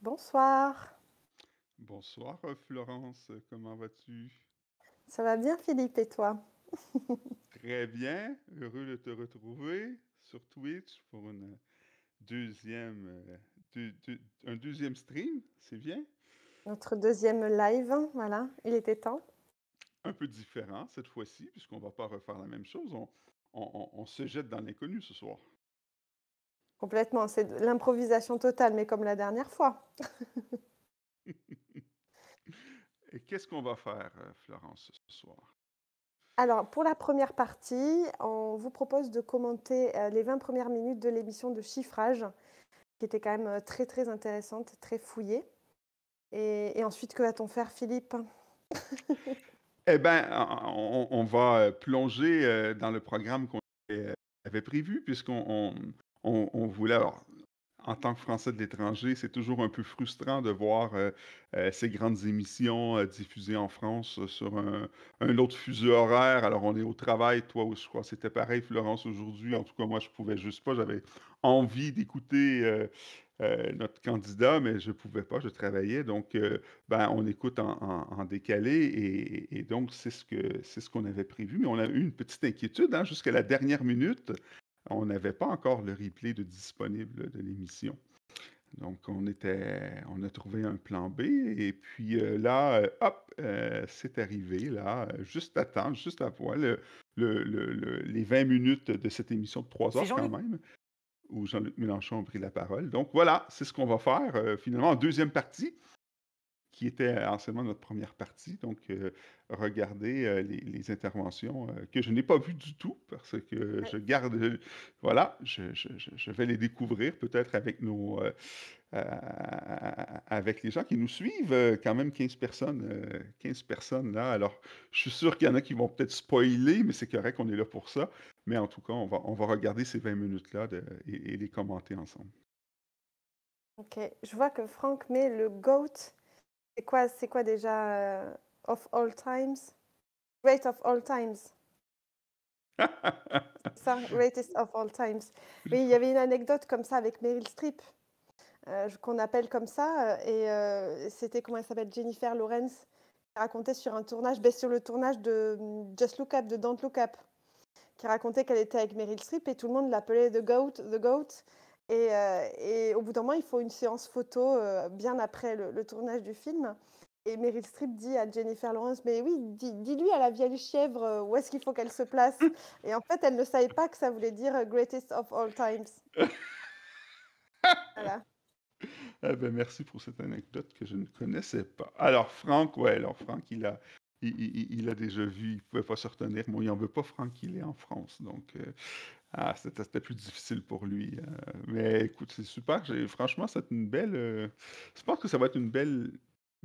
Bonsoir. Bonsoir Florence, comment vas-tu? Ça va bien, Philippe, et toi? Très bien, heureux de te retrouver sur Twitch pour une deuxième, un deuxième stream, c'est bien? Notre deuxième live, voilà, il était temps. Un peu différent cette fois-ci, puisqu'on va pas refaire la même chose, on se jette dans l'inconnu ce soir. Complètement, c'est de l'improvisation totale, mais comme la dernière fois. Et qu'est-ce qu'on va faire, Florence, ce soir? Alors, pour la première partie, on vous propose de commenter les 20 premières minutes de l'émission de chiffrage, qui était quand même très, très intéressante, très fouillée. Et ensuite, que va-t-on faire, Philippe? Eh ben, on va plonger dans le programme qu'on avait prévu, puisqu'on on voulait. Alors, en tant que Français de l'étranger, c'est toujours un peu frustrant de voir ces grandes émissions diffusées en France sur un autre fuseau horaire. Alors, on est au travail, toi, je crois que c'était pareil, Florence, aujourd'hui. En tout cas, moi, je pouvais juste pas. J'avais envie d'écouter notre candidat, mais je pouvais pas, je travaillais. Donc, ben, on écoute en décalé et donc, c'est ce qu'on avait prévu. Mais on a eu une petite inquiétude hein, jusqu'à la dernière minute. On n'avait pas encore le replay de disponible de l'émission. Donc, on a trouvé un plan B et puis là, hop, c'est arrivé, là, juste à temps, juste à poil, les 20 minutes de cette émission de 3 C'est heures quand Jean-Luc. même, où Jean-Luc Mélenchon a pris la parole. Donc voilà, c'est ce qu'on va faire finalement en deuxième partie qui était anciennement notre première partie. Donc, regardez les interventions que je n'ai pas vues du tout parce que Ouais. je garde, voilà, je vais les découvrir peut-être avec avec les gens qui nous suivent, quand même 15 personnes là. Alors, je suis sûr qu'il y en a qui vont peut-être spoiler, mais c'est correct, on est là pour ça. Mais en tout cas, on va regarder ces 20 minutes-là et les commenter ensemble. Ok, je vois que Franck met le GOAT. C'est quoi déjà of all times? Great of all times. Ça, Greatest of All Times. Oui, il y avait une anecdote comme ça avec Meryl Streep, qu'on appelle comme ça, et c'était, comment elle s'appelle, Jennifer Lawrence, qui racontait sur un tournage, sur le tournage de Just Look Up, de Don't Look Up, qui racontait qu'elle était avec Meryl Streep et tout le monde l'appelait The Goat, The Goat. Et au bout d'un moment, il faut une séance photo bien après le tournage du film. Et Meryl Streep dit à Jennifer Lawrence, mais oui, dis-lui à la vieille chèvre où est-ce qu'il faut qu'elle se place. Et en fait, elle ne savait pas que ça voulait dire Greatest of All Times. Voilà. Ah ben, merci pour cette anecdote que je ne connaissais pas. Alors, Franck, ouais, alors Franck, il a déjà vu, il pouvait pas se retenir. Moi, il en veut pas, Franck, il est en France. Donc, c'était plus difficile pour lui. Mais écoute, c'est super. Franchement, c'est une belle. Je pense que ça va être une belle.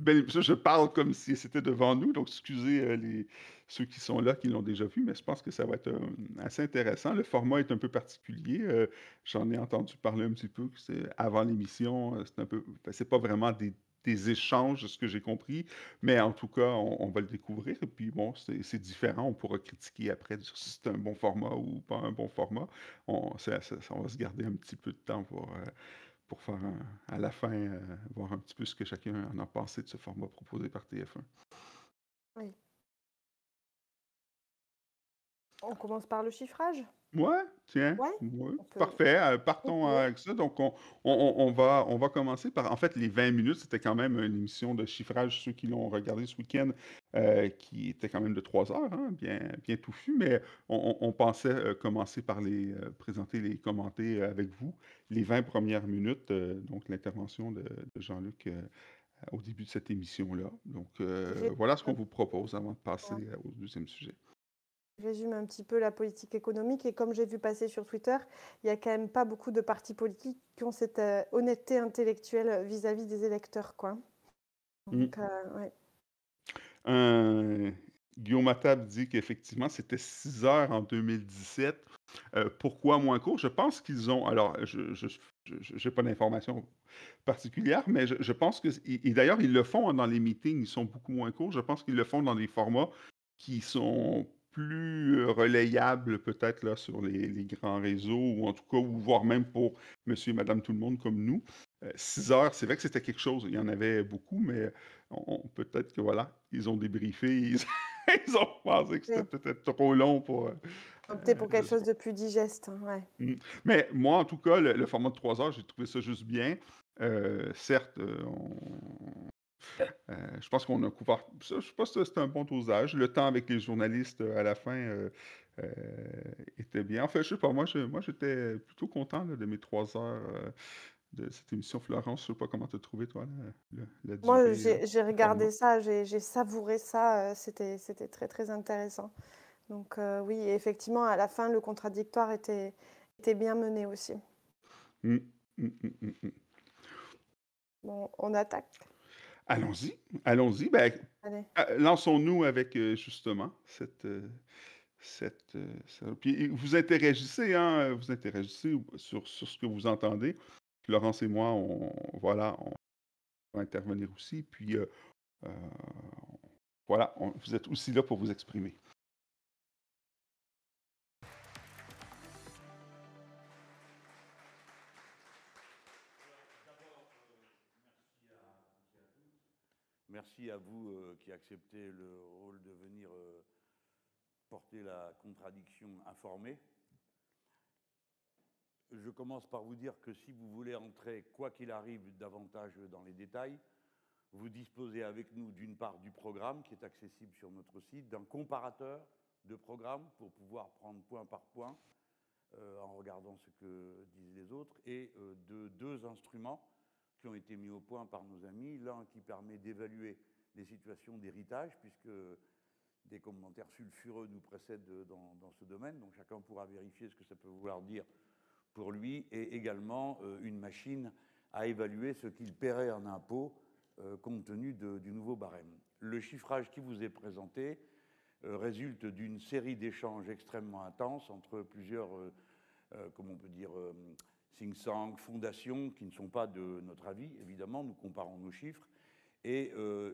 Je parle comme si c'était devant nous, donc excusez ceux qui sont là, qui l'ont déjà vu, mais je pense que ça va être assez intéressant. Le format est un peu particulier. J'en ai entendu parler un petit peu que c'est avant l'émission. C'est un peu. Enfin, c'est pas vraiment des échanges, de ce que j'ai compris, mais en tout cas, on va le découvrir. Et puis bon, c'est différent. On pourra critiquer après sur si c'est un bon format ou pas un bon format. On va se garder un petit peu de temps pour faire à la fin, voir un petit peu ce que chacun en a pensé de ce format proposé par TF1. Oui. On commence par le chiffrage? Ouais, tiens, Ouais, ouais, on peut. parfait. Ok. Partons avec ça. Donc, on va commencer par. En fait, les 20 minutes, c'était quand même une émission de chiffrage, ceux qui l'ont regardé ce week-end, qui était quand même de 3 heures, hein, bien touffu, mais on pensait commencer par présenter, les commenter avec vous, les 20 premières minutes, donc l'intervention de Jean-Luc au début de cette émission-là. Donc, Ré- voilà ce qu'on vous propose avant de passer ouais. au deuxième sujet. Je résume un petit peu la politique économique et comme j'ai vu passer sur Twitter, il y a quand même pas beaucoup de partis politiques qui ont cette honnêteté intellectuelle vis-à-vis des électeurs, quoi. Mm. Donc, ouais. Euh, Guillaume Attab dit qu'effectivement, c'était 6 heures en 2017. Pourquoi moins court? Je pense qu'ils ont. Alors, je n'ai pas d'informations particulières, mais je pense que. Et d'ailleurs, ils le font hein, dans les meetings, ils sont beaucoup moins courts. Je pense qu'ils le font dans des formats qui sont plus relayable peut-être là sur les grands réseaux, ou en tout cas, ou voire même pour monsieur et madame tout le monde comme nous. 6 heures, c'est vrai que c'était quelque chose. Il y en avait beaucoup, mais peut-être que voilà, ils ont débriefé, ils ont pensé que c'était Oui, peut-être trop long pour. opter pour Je quelque sais chose pas. de plus digeste, hein, ouais. Mais moi, en tout cas, le format de 3 heures, j'ai trouvé ça juste bien. Certes, je pense qu'on a couvert ça, je pense que c'était un bon dosage. Le temps avec les journalistes, à la fin, heu, était bien. En fait, je sais pas, moi j'étais plutôt content là de mes 3 heures, de cette émission. Florence, je sais pas comment tu as trouvé toi la Moi, durée, j'ai le format? regardé ça, j'ai savouré ça, c'était très, très intéressant. Donc oui, et effectivement, à la fin, le contradictoire était bien mené aussi. Mmh. Mmh, mmh, mmh, mmh. Bon, on attaque? Allons-y, allons-y. Ben, Allez. lançons-nous avec, justement ça, puis vous interagissez, hein, vous interagissez sur ce que vous entendez. Florence et moi, voilà, on va intervenir aussi, puis, heu, voilà, vous êtes aussi là pour vous exprimer. Merci à vous qui acceptez le rôle de venir porter la contradiction informée. Je commence par vous dire que si vous voulez entrer, quoi qu'il arrive, davantage dans les détails, vous disposez avec nous d'une part du programme qui est accessible sur notre site, d'un comparateur de programmes pour pouvoir prendre point par point en regardant ce que disent les autres, et de 2 instruments qui ont été mis au point par nos amis. L'un qui permet d'évaluer les situations d'héritage, puisque des commentaires sulfureux nous précèdent dans ce domaine, donc chacun pourra vérifier ce que ça peut vouloir dire pour lui, et également une machine à évaluer ce qu'il paierait en impôts compte tenu du nouveau barème. Le chiffrage qui vous est présenté résulte d'une série d'échanges extrêmement intenses entre plusieurs, comment on peut dire, think tanks, fondations, qui ne sont pas de notre avis, évidemment, nous comparons nos chiffres, et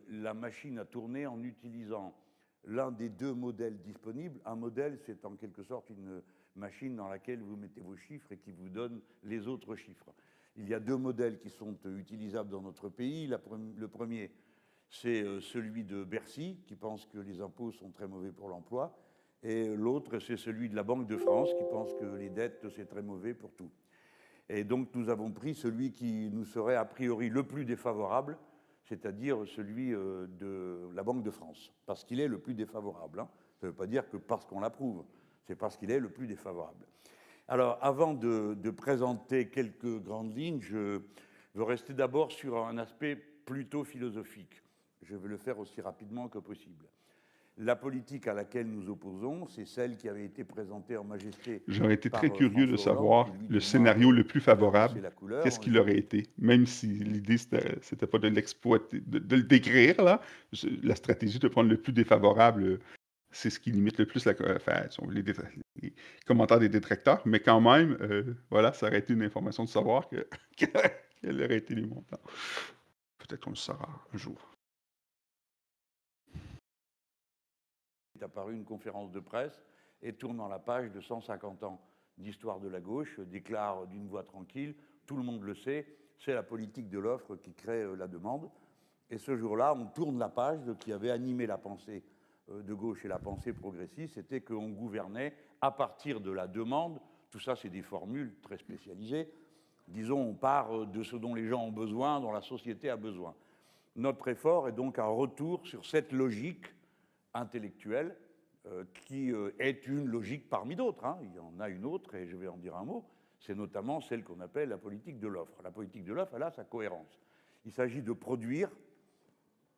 la machine a tourné en utilisant l'un des 2 modèles disponibles. Un modèle, c'est en quelque sorte une machine dans laquelle vous mettez vos chiffres et qui vous donne les autres chiffres. Il y a 2 modèles qui sont utilisables dans notre pays. Le premier, c'est celui de Bercy, qui pense que les impôts sont très mauvais pour l'emploi, et l'autre, c'est celui de la Banque de France, qui pense que les dettes, c'est très mauvais pour tout. Et donc, nous avons pris celui qui nous serait a priori le plus défavorable, c'est-à-dire celui de la Banque de France, parce qu'il est le plus défavorable. Hein. Ça ne veut pas dire que parce qu'on l'approuve, c'est parce qu'il est le plus défavorable. Alors, avant de présenter quelques grandes lignes, je veux rester d'abord sur un aspect plutôt philosophique. Je vais le faire aussi rapidement que possible. La politique à laquelle nous opposons, c'est celle qui avait été présentée en majesté J'aurais été par très curieux de François Hollande, qui savoir lui, le du moins, scénario le plus avait annoncé favorable, la couleur. qu'est-ce qu'il aurait été? Même si l'idée, c'était pas de l'exploiter, de le décrire, là. La stratégie de prendre le plus défavorable, c'est ce qui limite le plus enfin, les commentaires des détracteurs, mais quand même, voilà, ça aurait été une information de savoir quels auraient été les montants. Peut-être qu'on le saura un jour. Est apparue une conférence de presse et tournant la page de 150 ans d'histoire de la gauche, déclare d'une voix tranquille, tout le monde le sait, c'est la politique de l'offre qui crée la demande. Et ce jour-là, on tourne la page qui avait animé la pensée de gauche et la pensée progressiste, c'était qu'on gouvernait à partir de la demande. Tout ça, c'est des formules très spécialisées. Disons, on part de ce dont les gens ont besoin, dont la société a besoin. Notre effort est donc un retour sur cette logique intellectuelle qui est une logique parmi d'autres. Hein. Il y en a une autre, et je vais en dire un mot, c'est notamment celle qu'on appelle la politique de l'offre. La politique de l'offre, elle a sa cohérence. Il s'agit de produire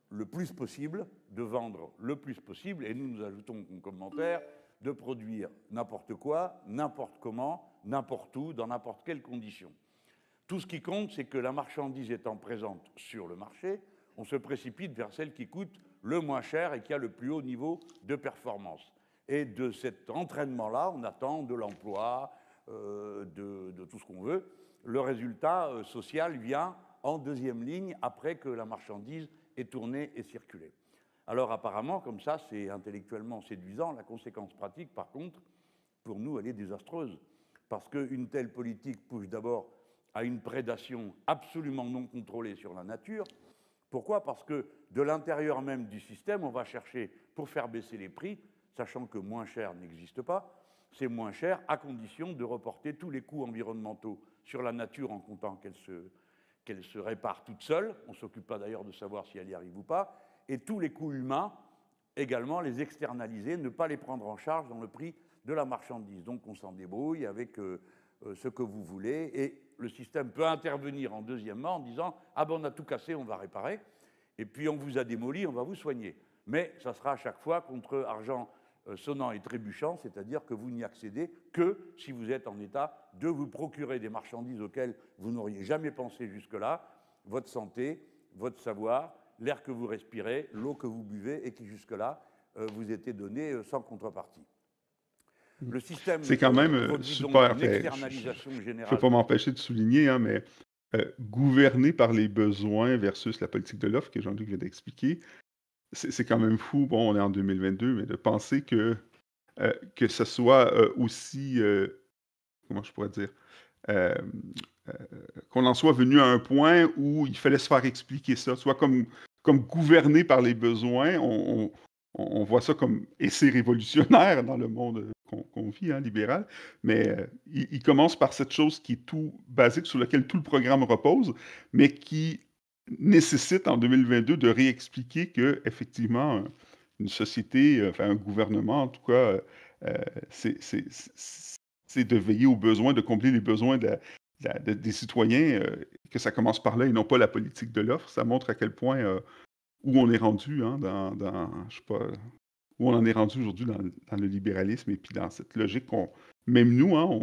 le plus possible, de vendre le plus possible, et nous ajoutons en commentaire, de produire n'importe quoi, n'importe comment, n'importe où, dans n'importe quelle condition. Tout ce qui compte, c'est que la marchandise étant présente sur le marché, on se précipite vers celle qui coûte le moins cher et qui a le plus haut niveau de performance. Et de cet entraînement-là, on attend de l'emploi, de tout ce qu'on veut. Le résultat social vient en deuxième ligne après que la marchandise est tournée et circulée. Alors apparemment, comme ça, c'est intellectuellement séduisant. La conséquence pratique, par contre, pour nous, elle est désastreuse. Parce qu'une telle politique pousse d'abord à une prédation absolument non contrôlée sur la nature. Pourquoi? Parce que de l'intérieur même du système, on va chercher, pour faire baisser les prix, sachant que moins cher n'existe pas, c'est moins cher à condition de reporter tous les coûts environnementaux sur la nature en comptant qu'elle se répare toute seule. On ne s'occupe pas d'ailleurs de savoir si elle y arrive ou pas. Et tous les coûts humains, également les externaliser, ne pas les prendre en charge dans le prix de la marchandise. Donc on s'en débrouille avec ce que vous voulez. Et le système peut intervenir en deuxièmement en disant « Ah ben on a tout cassé, on va réparer. Et puis on vous a démoli, on va vous soigner. » Mais ça sera à chaque fois contre argent sonnant et trébuchant, c'est-à-dire que vous n'y accédez que si vous êtes en état de vous procurer des marchandises auxquelles vous n'auriez jamais pensé jusque-là, votre santé, votre savoir, l'air que vous respirez, l'eau que vous buvez et qui jusque-là vous était donnée sans contrepartie. Le système C'est quand même produit super. donc une externalisation Je ne générale. peux pas m'empêcher de souligner, hein, mais gouverner par les besoins versus la politique de l'offre que Jean-Luc vient d'expliquer, c'est quand même fou. Bon, on est en 2022, mais de penser que ce soit aussi, comment je pourrais dire, euh, euh, qu'on en soit venu à un point où il fallait se faire expliquer ça, soit comme gouverner par les besoins, on voit ça comme, et c'est révolutionnaire dans le monde qu'on vit, hein, libéral, mais il commence par cette chose qui est tout basique, sur laquelle tout le programme repose, mais qui nécessite en 2022 de réexpliquer que, effectivement, une société, enfin un gouvernement en tout cas, euh, c'est c'est- c'est de veiller aux besoins, de combler les besoins des citoyens, que ça commence par là et non pas la politique de l'offre. Ça montre à quel point où on est rendu, hein, je sais pas, où on en est rendu aujourd'hui dans le libéralisme et puis dans cette logique qu'on, même nous, hein,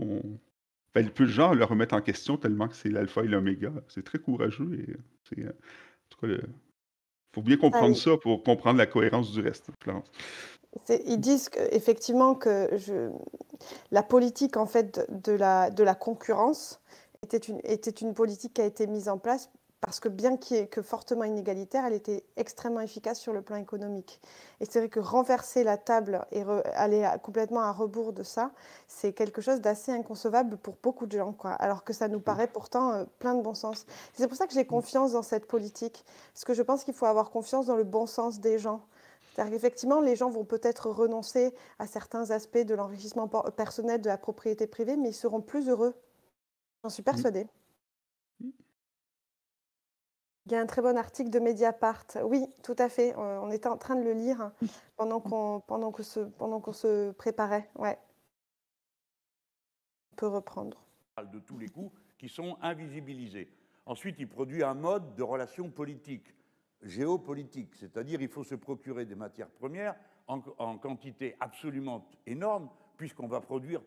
peu de gens le remettent en question tellement que c'est l'alpha et l'oméga. C'est très courageux et en tout cas, faut bien Ah, comprendre ça pour comprendre la cohérence du reste, Florence. ils disent effectivement que la politique en fait de la concurrence était une politique qui a été mise en place parce que bien que fortement inégalitaire, elle était extrêmement efficace sur le plan économique. Et c'est vrai que renverser la table et aller complètement à rebours de ça, c'est quelque chose d'assez inconcevable pour beaucoup de gens, quoi, alors que ça nous paraît pourtant plein de bon sens. C'est pour ça que j'ai confiance dans cette politique, parce que je pense qu'il faut avoir confiance dans le bon sens des gens. C'est-à-dire qu'effectivement, les gens vont peut-être renoncer à certains aspects de l'enrichissement personnel, de la propriété privée, mais ils seront plus heureux. J'en suis persuadée. Il y a un très bon article de Mediapart. Oui, tout à fait. On était en train de le lire pendant qu'on se préparait. Ouais. On peut reprendre. De tous les coûts qui sont invisibilisés. Ensuite, il produit un mode de relation politique, géopolitique, c'est-à-dire il faut se procurer des matières premières en quantité absolument énorme, puisqu'on va produire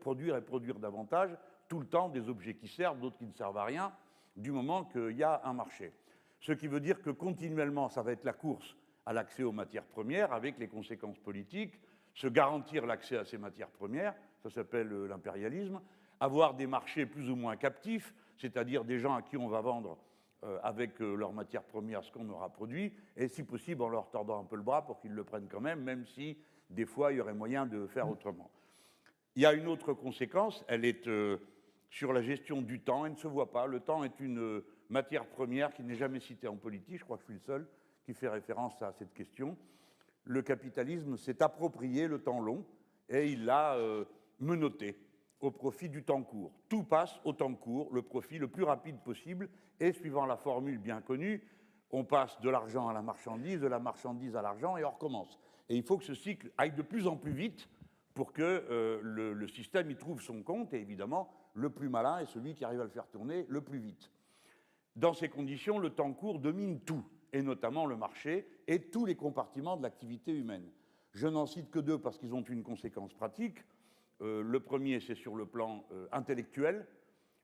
davantage, tout le temps des objets qui servent, d'autres qui ne servent à rien, du moment qu'il y a un marché. Ce qui veut dire que continuellement, ça va être la course à l'accès aux matières premières, avec les conséquences politiques, se garantir l'accès à ces matières premières, ça s'appelle l'impérialisme, avoir des marchés plus ou moins captifs, c'est-à-dire des gens à qui on va vendre avec leurs matières premières ce qu'on aura produit, et si possible en leur tordant un peu le bras pour qu'ils le prennent quand même si des fois il y aurait moyen de faire autrement. Il y a une autre conséquence, elle est sur la gestion du temps, elle ne se voit pas. Le temps est une matière première qui n'est jamais citée en politique, je crois que je suis le seul qui fait référence à cette question. Le capitalisme s'est approprié le temps long et il l'a menotté au profit du temps court. Tout passe au temps court, le profit le plus rapide possible, et suivant la formule bien connue, on passe de l'argent à la marchandise, de la marchandise à l'argent, et on recommence. Et il faut que ce cycle aille de plus en plus vite pour que le système y trouve son compte, et évidemment, le plus malin est celui qui arrive à le faire tourner le plus vite. Dans ces conditions, le temps court domine tout, et notamment le marché et tous les compartiments de l'activité humaine. Je n'en cite que deux parce qu'ils ont une conséquence pratique. Le premier, c'est sur le plan intellectuel.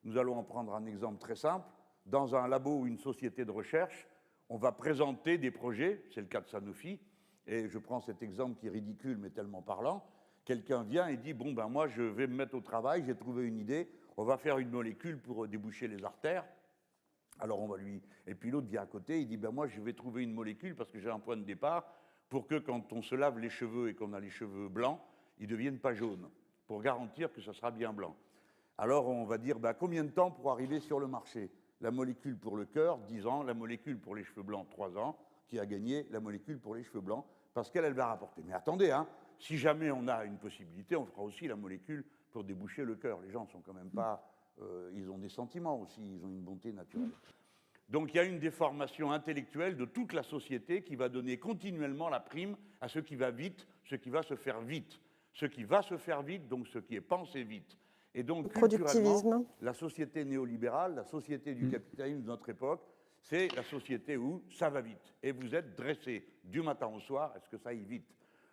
Nous allons en prendre un exemple très simple. Dans un labo ou une société de recherche, on va présenter des projets, c'est le cas de Sanofi, et je prends cet exemple qui est ridicule mais tellement parlant. Quelqu'un vient et dit « Bon, ben moi, je vais me mettre au travail, j'ai trouvé une idée, on va faire une molécule pour déboucher les artères. » Alors on va lui... Et puis l'autre vient à côté, il dit « Ben moi, je vais trouver une molécule parce que j'ai un point de départ, pour que quand on se lave les cheveux et qu'on a les cheveux blancs, ils ne deviennent pas jaunes, pour garantir que ça sera bien blanc. Alors on va dire, combien de temps pour arriver sur le marché? La molécule pour le cœur, 10 ans, la molécule pour les cheveux blancs, 3 ans, qui a gagné la molécule pour les cheveux blancs, parce qu'elle va rapporter. Mais attendez, si jamais on a une possibilité, on fera aussi la molécule pour déboucher le cœur. Les gens ne sont quand même pas... ils ont des sentiments aussi, ils ont une bonté naturelle. Donc il y a une déformation intellectuelle de toute la société qui va donner continuellement la prime à ce qui va vite, ce qui va se faire vite. Ce qui va se faire vite, donc ce qui est pensé vite. Et donc, culturellement, la société néolibérale, la société du capitalisme de notre époque, c'est la société où ça va vite. Et vous êtes dressé du matin au soir à ce que ça aille vite.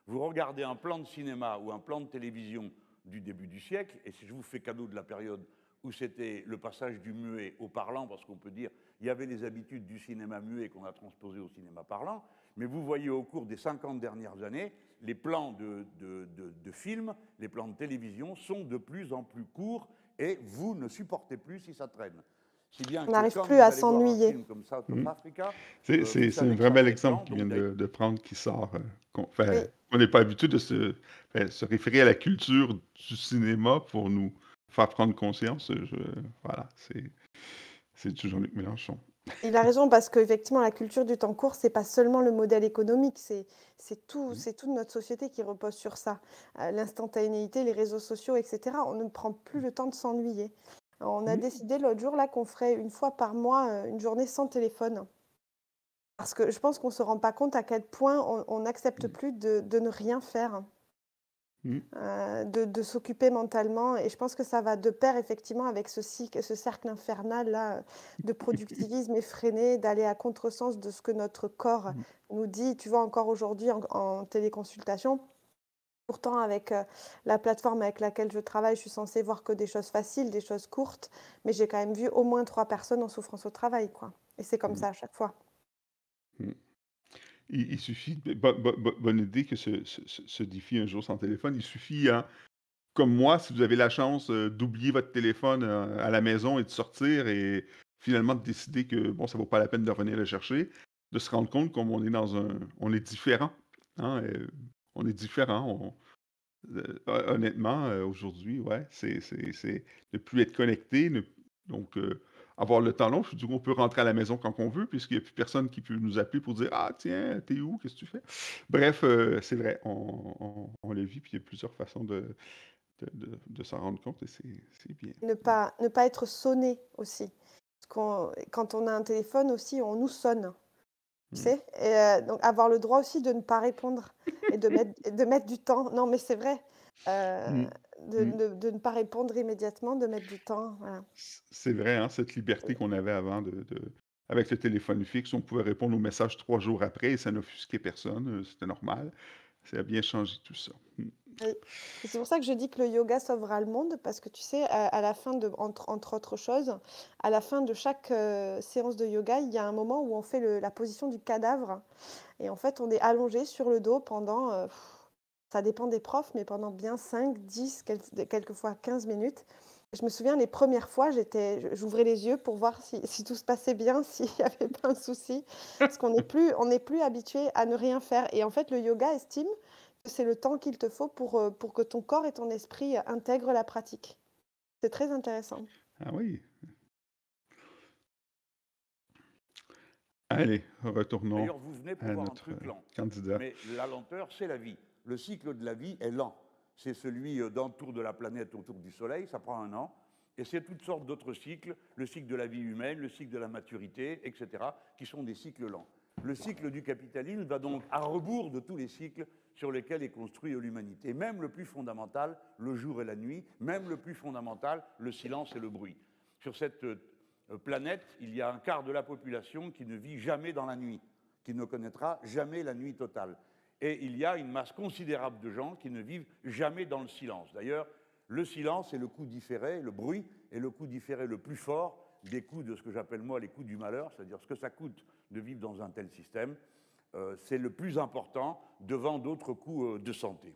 Vous regardez un plan de cinéma ou un plan de télévision du début du siècle, et si je vous fais cadeau de la période où c'était le passage du muet au parlant, parce qu'on peut dire il y avait les habitudes du cinéma muet qu'on a transposées au cinéma parlant, mais vous voyez au cours des 50 dernières années, les plans de films, les plans de télévision sont de plus en plus courts et vous ne supportez plus si ça traîne. Si bien on n'arrive plus à s'ennuyer. Comme South of Africa, c'est un vrai bel exemple qu'il vient de prendre qui sort. On n'est pas habitué de se référer à la culture du cinéma pour nous faire prendre conscience. Voilà, c'est du Jean-Luc Mélenchon. Il a raison, parce qu'effectivement, la culture du temps court, c'est pas seulement le modèle économique, c'est toute notre société qui repose sur ça. L'instantanéité, les réseaux sociaux, etc. On ne prend plus le temps de s'ennuyer. On a décidé l'autre jour là qu'on ferait une fois par mois une journée sans téléphone. Parce que je pense qu'on ne se rend pas compte à quel point on n'accepte plus de ne rien faire. De s'occuper mentalement, et je pense que ça va de pair effectivement avec ce cercle infernal là, de productivisme effréné, d'aller à contresens de ce que notre corps nous dit. Tu vois, encore aujourd'hui en téléconsultation, pourtant avec la plateforme avec laquelle je travaille, je suis censée voir que des choses faciles, des choses courtes, mais j'ai quand même vu au moins 3 personnes en souffrance au travail, quoi. Et c'est comme ça à chaque fois. Il suffit, bonne idée que ce défi un jour sans téléphone, il suffit, comme moi, si vous avez la chance d'oublier votre téléphone à la maison et de sortir et finalement de décider que bon, ça vaut pas la peine de revenir le chercher, de se rendre compte qu'on est on est différent. On est différent. Honnêtement, aujourd'hui, ouais, c'est ne plus être connecté, donc avoir le temps long. Du coup, on peut rentrer à la maison quand on veut, puisqu'il n'y a plus personne qui peut nous appeler pour dire ah, tiens, t'es où, qu'est-ce que tu fais? Bref, c'est vrai, on le vit, puis il y a plusieurs façons de s'en rendre compte, et c'est bien. Ne pas être sonné aussi. Parce quand on a un téléphone aussi, on nous sonne. Tu sais, et donc avoir le droit aussi de ne pas répondre et de mettre du temps. Non, mais c'est vrai, de ne pas répondre immédiatement, de mettre du temps. Voilà. C'est vrai, cette liberté qu'on avait avant avec le téléphone fixe, on pouvait répondre aux messages 3 jours après et ça n'offusquait personne, c'était normal. Ça a bien changé tout ça. Oui. Et c'est pour ça que je dis que le yoga sauvera le monde, parce que tu sais, à la fin entre autres choses, à la fin de chaque séance de yoga, il y a un moment où on fait la position du cadavre. Et en fait, on est allongé sur le dos pendant, ça dépend des profs, mais pendant bien 5, 10, quelquefois 15 minutes. Je me souviens, les premières fois, j'ouvrais les yeux pour voir si tout se passait bien, s'il n'y avait pas un souci. Parce qu'on n'est plus habitué à ne rien faire. Et en fait, le yoga estime que c'est le temps qu'il te faut pour que ton corps et ton esprit intègrent la pratique. C'est très intéressant. Ah oui. Allez, retournons D'ailleurs, vous venez pour à voir un notre truc lent. candidat. Mais la lenteur, c'est la vie. Le cycle de la vie est lent. C'est celui d'un tour de la planète autour du Soleil, ça prend 1 an. Et c'est toutes sortes d'autres cycles, le cycle de la vie humaine, le cycle de la maturité, etc., qui sont des cycles lents. Le cycle du capitalisme va donc à rebours de tous les cycles sur lesquels est construite l'humanité. Même le plus fondamental, le jour et la nuit, même le plus fondamental, le silence et le bruit. Sur cette planète, il y a 1/4 de la population qui ne vit jamais dans la nuit, qui ne connaîtra jamais la nuit totale. Et il y a une masse considérable de gens qui ne vivent jamais dans le silence. D'ailleurs, le silence est le coup différé, le bruit est le coup différé le plus fort des coups de ce que j'appelle moi les coups du malheur, c'est-à-dire ce que ça coûte de vivre dans un tel système. C'est le plus important devant d'autres coûts de santé.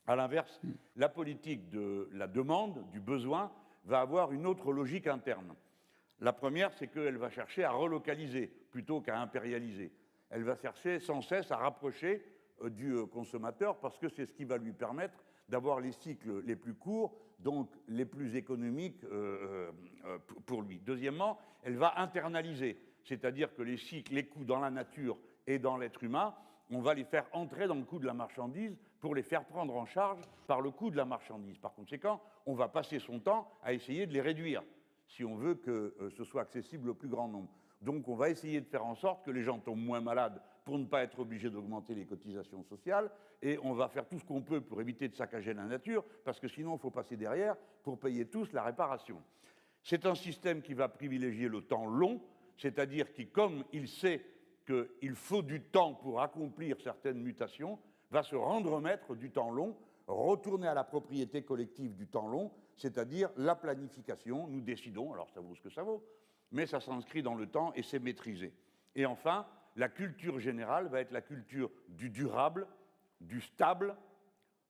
À l'inverse, la politique de la demande, du besoin, va avoir une autre logique interne. La première, c'est qu'elle va chercher à relocaliser plutôt qu'à impérialiser. Elle va chercher sans cesse à rapprocher du consommateur, parce que c'est ce qui va lui permettre d'avoir les cycles les plus courts, donc les plus économiques pour lui. Deuxièmement, elle va internaliser, c'est-à-dire que les cycles, les coûts dans la nature et dans l'être humain, on va les faire entrer dans le coût de la marchandise pour les faire prendre en charge par le coût de la marchandise. Par conséquent, on va passer son temps à essayer de les réduire, si on veut que ce soit accessible au plus grand nombre. Donc on va essayer de faire en sorte que les gens tombent moins malades pour ne pas être obligés d'augmenter les cotisations sociales, et on va faire tout ce qu'on peut pour éviter de saccager la nature, parce que sinon il faut passer derrière pour payer tous la réparation. C'est un système qui va privilégier le temps long, c'est-à-dire qui, comme il sait qu'il faut du temps pour accomplir certaines mutations, va se rendre maître du temps long, retourner à la propriété collective du temps long, c'est-à-dire la planification. Nous décidons, alors ça vaut ce que ça vaut, mais ça s'inscrit dans le temps et c'est maîtrisé. Et enfin, la culture générale va être la culture du durable, du stable,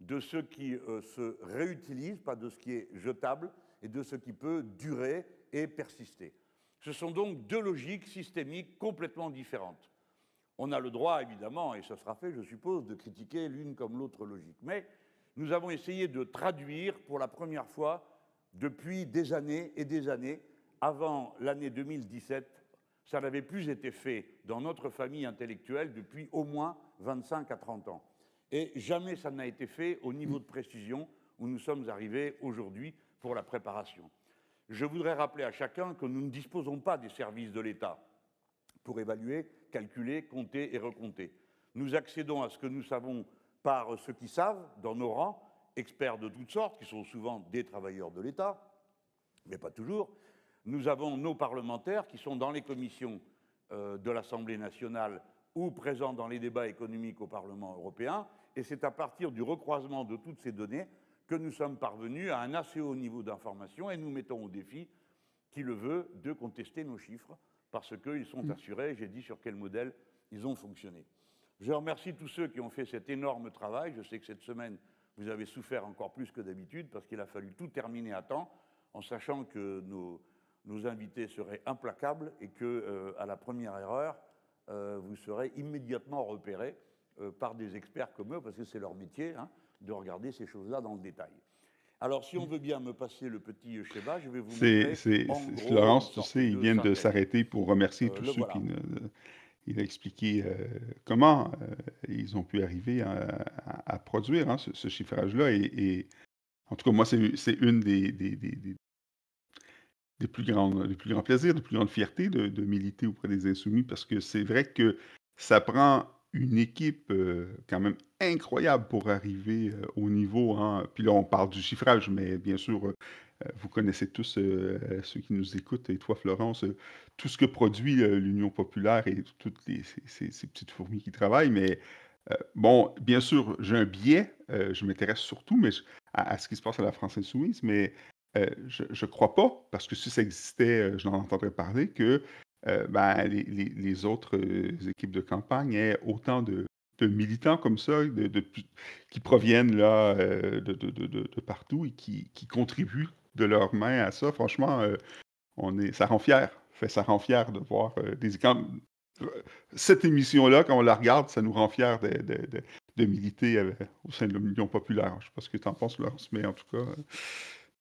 de ce qui se réutilise, pas de ce qui est jetable, et de ce qui peut durer et persister. Ce sont donc deux logiques systémiques complètement différentes. On a le droit, évidemment, et ça sera fait, je suppose, de critiquer l'une comme l'autre logique. Mais nous avons essayé de traduire pour la première fois, depuis des années et des années, avant l'année 2017, ça n'avait plus été fait dans notre famille intellectuelle depuis au moins 25 à 30 ans. Et jamais ça n'a été fait au niveau de précision où nous sommes arrivés aujourd'hui pour la préparation. Je voudrais rappeler à chacun que nous ne disposons pas des services de l'État pour évaluer, calculer, compter et recompter. Nous accédons à ce que nous savons par ceux qui savent, dans nos rangs, experts de toutes sortes, qui sont souvent des travailleurs de l'État, mais pas toujours. Nous avons nos parlementaires qui sont dans les commissions de l'Assemblée nationale ou présents dans les débats économiques au Parlement européen, et c'est à partir du recroisement de toutes ces données que nous sommes parvenus à un assez haut niveau d'information, et nous mettons au défi, qui le veut, de contester nos chiffres, parce qu'ils sont assurés, j'ai dit sur quel modèle ils ont fonctionné. Je remercie tous ceux qui ont fait cet énorme travail. Je sais que cette semaine, vous avez souffert encore plus que d'habitude, parce qu'il a fallu tout terminer à temps, en sachant que nos invités seraient implacables et qu'à la première erreur, vous serez immédiatement repérés par des experts comme eux, parce que c'est leur métier, hein, de regarder ces choses-là dans le détail. Alors, si on veut bien me passer le petit schéma, je vais vous montrer en gros Florence, tu une sorte sais, il vient de synthèse. s'arrêter pour remercier tous Le ceux voilà. qui il a expliqué comment ils ont pu arriver à produire hein, ce chiffrage-là. Et en tout cas, moi, c'est une des plus grands plaisirs, des plus grandes fiertés de militer auprès des Insoumis, parce que c'est vrai que ça prend une équipe quand même incroyable pour arriver au niveau. Hein. Puis là, on parle du chiffrage, mais bien sûr, vous connaissez tous, ceux qui nous écoutent, et toi, Florence, tout ce que produit l'Union populaire et toutes ces petites fourmis qui travaillent. Mais bon, bien sûr, j'ai un biais, je m'intéresse surtout à ce qui se passe à la France insoumise, mais je ne crois pas, parce que si ça existait, je n'en entendrais parler, que ben, les autres équipes de campagne aient autant de militants comme ça, qui proviennent là, de partout et qui contribuent de leurs mains à ça. Franchement, ça rend fier. Ça rend fier de voir cette émission-là, quand on la regarde, ça nous rend fiers de militer au sein de l'Union populaire. Je ne sais pas ce que tu en penses, Laurence, mais en tout cas,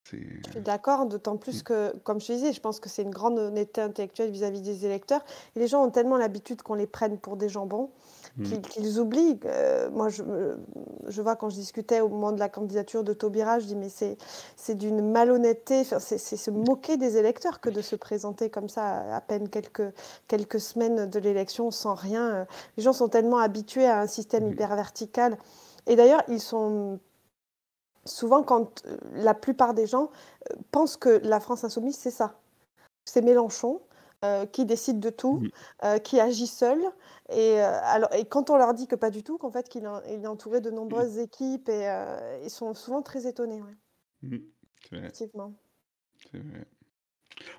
Je suis d'accord, d'autant plus que, comme je te disais, je pense que c'est une grande honnêteté intellectuelle vis-à-vis des électeurs. Et les gens ont tellement l'habitude qu'on les prenne pour des jambons qu'ils oublient. Moi, je vois quand je discutais au moment de la candidature de Taubira, je dis mais c'est d'une malhonnêteté, enfin, c'est se moquer des électeurs que de se présenter comme ça à peine quelques semaines de l'élection sans rien. Les gens sont tellement habitués à un système hyper vertical. Et d'ailleurs, ils sont... Souvent, quand la plupart des gens pensent que la France insoumise, c'est ça. C'est Mélenchon qui décide de tout, qui agit seul. Et quand on leur dit que pas du tout, qu'en fait, qu'il est entouré de nombreuses équipes, et ils sont souvent très étonnés. Ouais. C'est vrai. Effectivement. C'est vrai.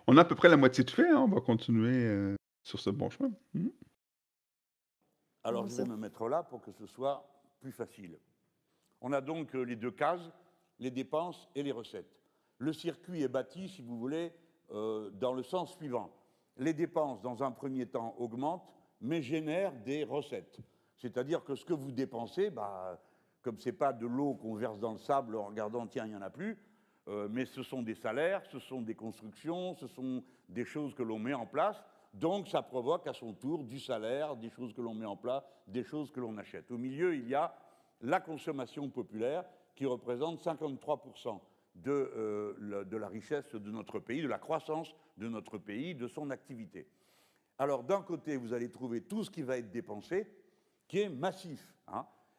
On a à peu près la moitié de fait, hein, on va continuer sur ce bon chemin. Alors, je vais me mettre là pour que ce soit plus facile. On a donc les deux cases, les dépenses et les recettes. Le circuit est bâti, si vous voulez, dans le sens suivant. Les dépenses, dans un premier temps, augmentent, mais génèrent des recettes. C'est-à-dire que ce que vous dépensez, comme ce n'est pas de l'eau qu'on verse dans le sable en regardant, tiens, il n'y en a plus, mais ce sont des salaires, ce sont des constructions, ce sont des choses que l'on met en place. Donc, ça provoque à son tour du salaire, des choses que l'on met en place, des choses que l'on achète. Au milieu, il y a la consommation populaire qui représente 53% de la richesse de notre pays, de la croissance de notre pays, de son activité. Alors, d'un côté, vous allez trouver tout ce qui va être dépensé, qui est massif.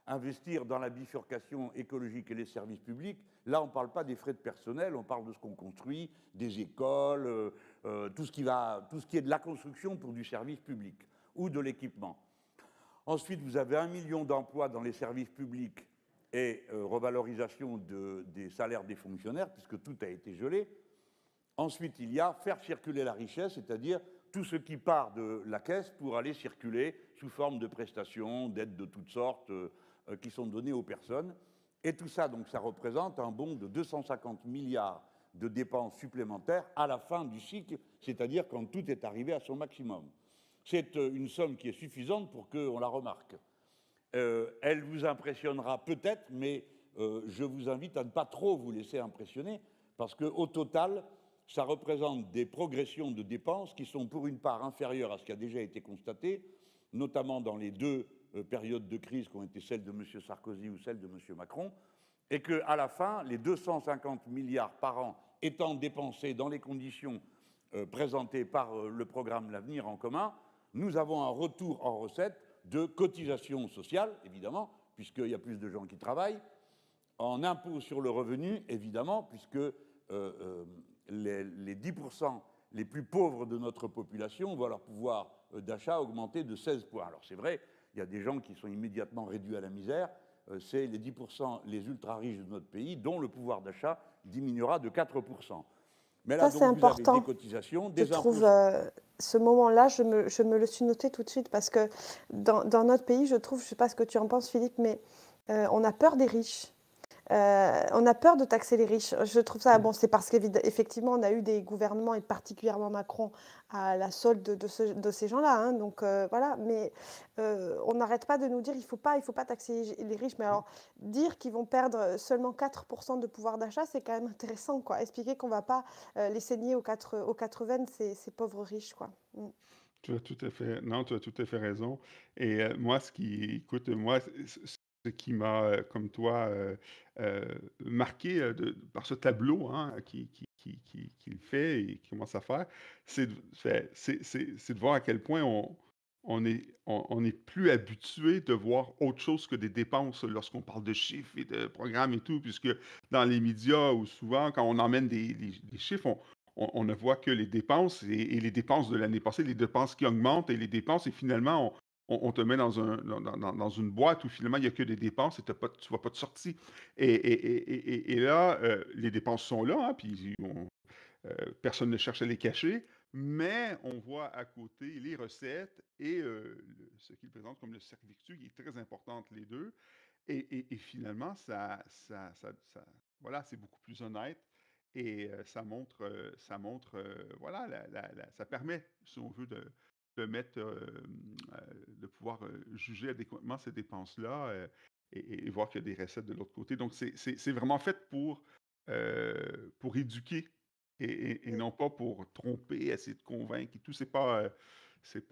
Investir dans la bifurcation écologique et les services publics, là, on ne parle pas des frais de personnel, on parle de ce qu'on construit, des écoles, tout ce qui est de la construction pour du service public ou de l'équipement. Ensuite, vous avez 1 million d'emplois dans les services publics et revalorisation des salaires des fonctionnaires, puisque tout a été gelé. Ensuite, il y a faire circuler la richesse, c'est-à-dire tout ce qui part de la caisse pour aller circuler sous forme de prestations, d'aides de toutes sortes qui sont données aux personnes. Et tout ça, donc, ça représente un bond de 250 milliards de dépenses supplémentaires à la fin du cycle, c'est-à-dire quand tout est arrivé à son maximum. C'est une somme qui est suffisante pour qu'on la remarque. Elle vous impressionnera peut-être, mais je vous invite à ne pas trop vous laisser impressionner, parce qu'au total, ça représente des progressions de dépenses qui sont pour une part inférieures à ce qui a déjà été constaté, notamment dans les deux périodes de crise qui ont été celles de M. Sarkozy ou celles de M. Macron, et qu'à la fin, les 250 milliards par an étant dépensés dans les conditions présentées par le programme L'Avenir en commun, nous avons un retour en recettes de cotisations sociales, évidemment, puisqu'il y a plus de gens qui travaillent, en impôts sur le revenu, évidemment, puisque les 10% les plus pauvres de notre population voient leur pouvoir d'achat augmenter de 16 points. Alors c'est vrai, il y a des gens qui sont immédiatement réduits à la misère, c'est les 10% les ultra-riches de notre pays, dont le pouvoir d'achat diminuera de 4%. Mais là, Ça, c'est donc, vous avez important. des cotisations, Je des impôts. trouve ce moment-là, je me le suis noté tout de suite parce que dans notre pays, je trouve, je ne sais pas ce que tu en penses, Philippe, mais on a peur des riches. On a peur de taxer les riches. Je trouve ça, bon, c'est parce qu'effectivement, on a eu des gouvernements, et particulièrement Macron, à la solde de ces gens-là. Donc voilà, mais on n'arrête pas de nous dire il faut pas taxer les riches. Mais alors, dire qu'ils vont perdre seulement 4% de pouvoir d'achat, c'est quand même intéressant, quoi. Expliquer qu'on ne va pas les saigner aux quatre veines, ces pauvres riches, quoi. Tu as tout à fait, non, tu as tout à fait raison. Et moi, ce qui m'a, comme toi, marqué par ce tableau qu'il fait et qu'il commence à faire, c'est de voir à quel point on est plus habitué de voir autre chose que des dépenses lorsqu'on parle de chiffres et de programmes et tout, puisque dans les médias, ou souvent, quand on emmène des chiffres, on ne voit que les dépenses et les dépenses de l'année passée, les dépenses qui augmentent et les dépenses, et finalement, on te met dans une boîte où finalement, il n'y a que des dépenses et tu ne vois pas de sortie. Et là, les dépenses sont là, puis personne ne cherche à les cacher, mais on voit à côté les recettes et ce qu'il présente comme le cercle vertueux, qui est très important entre les deux. Et finalement, voilà, c'est beaucoup plus honnête et voilà, ça permet, si on veut, de pouvoir juger adéquatement ces dépenses-là et voir qu'il y a des recettes de l'autre côté. Donc, c'est vraiment fait pour éduquer et non pas pour tromper, essayer de convaincre et tout. C'est pas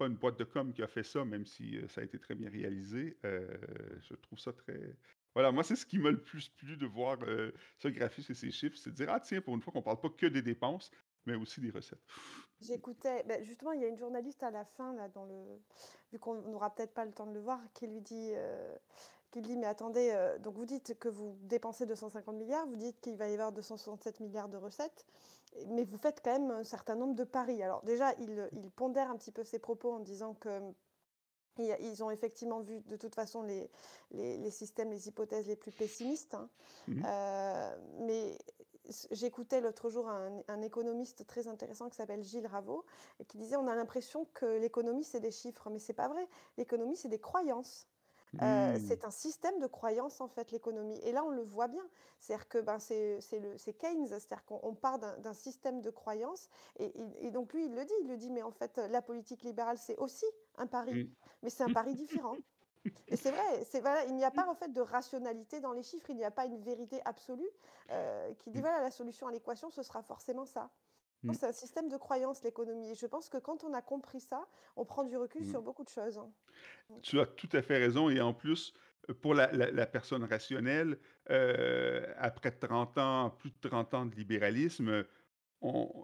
une boîte de com qui a fait ça, même si ça a été très bien réalisé. Je trouve ça très... Voilà, moi, c'est ce qui m'a le plus plu de voir ce graphisme et ces chiffres, c'est de dire, ah tiens, pour une fois qu'on parle pas que des dépenses, mais aussi des recettes. J'écoutais, justement, il y a une journaliste à la fin, là, vu qu'on n'aura peut-être pas le temps de le voir, qui dit, mais attendez, donc vous dites que vous dépensez 250 milliards, vous dites qu'il va y avoir 267 milliards de recettes, mais vous faites quand même un certain nombre de paris. Alors déjà, il pondère un petit peu ses propos en disant que ils ont effectivement vu de toute façon les systèmes, les hypothèses les plus pessimistes. Mais j'écoutais l'autre jour un économiste très intéressant qui s'appelle Gilles Raveau et qui disait on a l'impression que l'économie c'est des chiffres, mais c'est pas vrai. L'économie c'est des croyances. C'est un système de croyances en fait l'économie et là on le voit bien, c'est-à-dire que c'est Keynes, c'est-à-dire qu'on part d'un système de croyances et donc lui il le dit mais en fait la politique libérale c'est aussi un pari, mais c'est un pari différent. Et c'est vrai, voilà, il n'y a pas en fait de rationalité dans les chiffres, il n'y a pas une vérité absolue qui dit Mm, voilà, la solution à l'équation, ce sera forcément ça. Non, mm, c'est un système de croyance, l'économie. Et je pense que quand on a compris ça, on prend du recul mm. sur beaucoup de choses, hein. Mm. Tu as tout à fait raison et en plus, pour la personne rationnelle, après 30 ans, plus de 30 ans de libéralisme,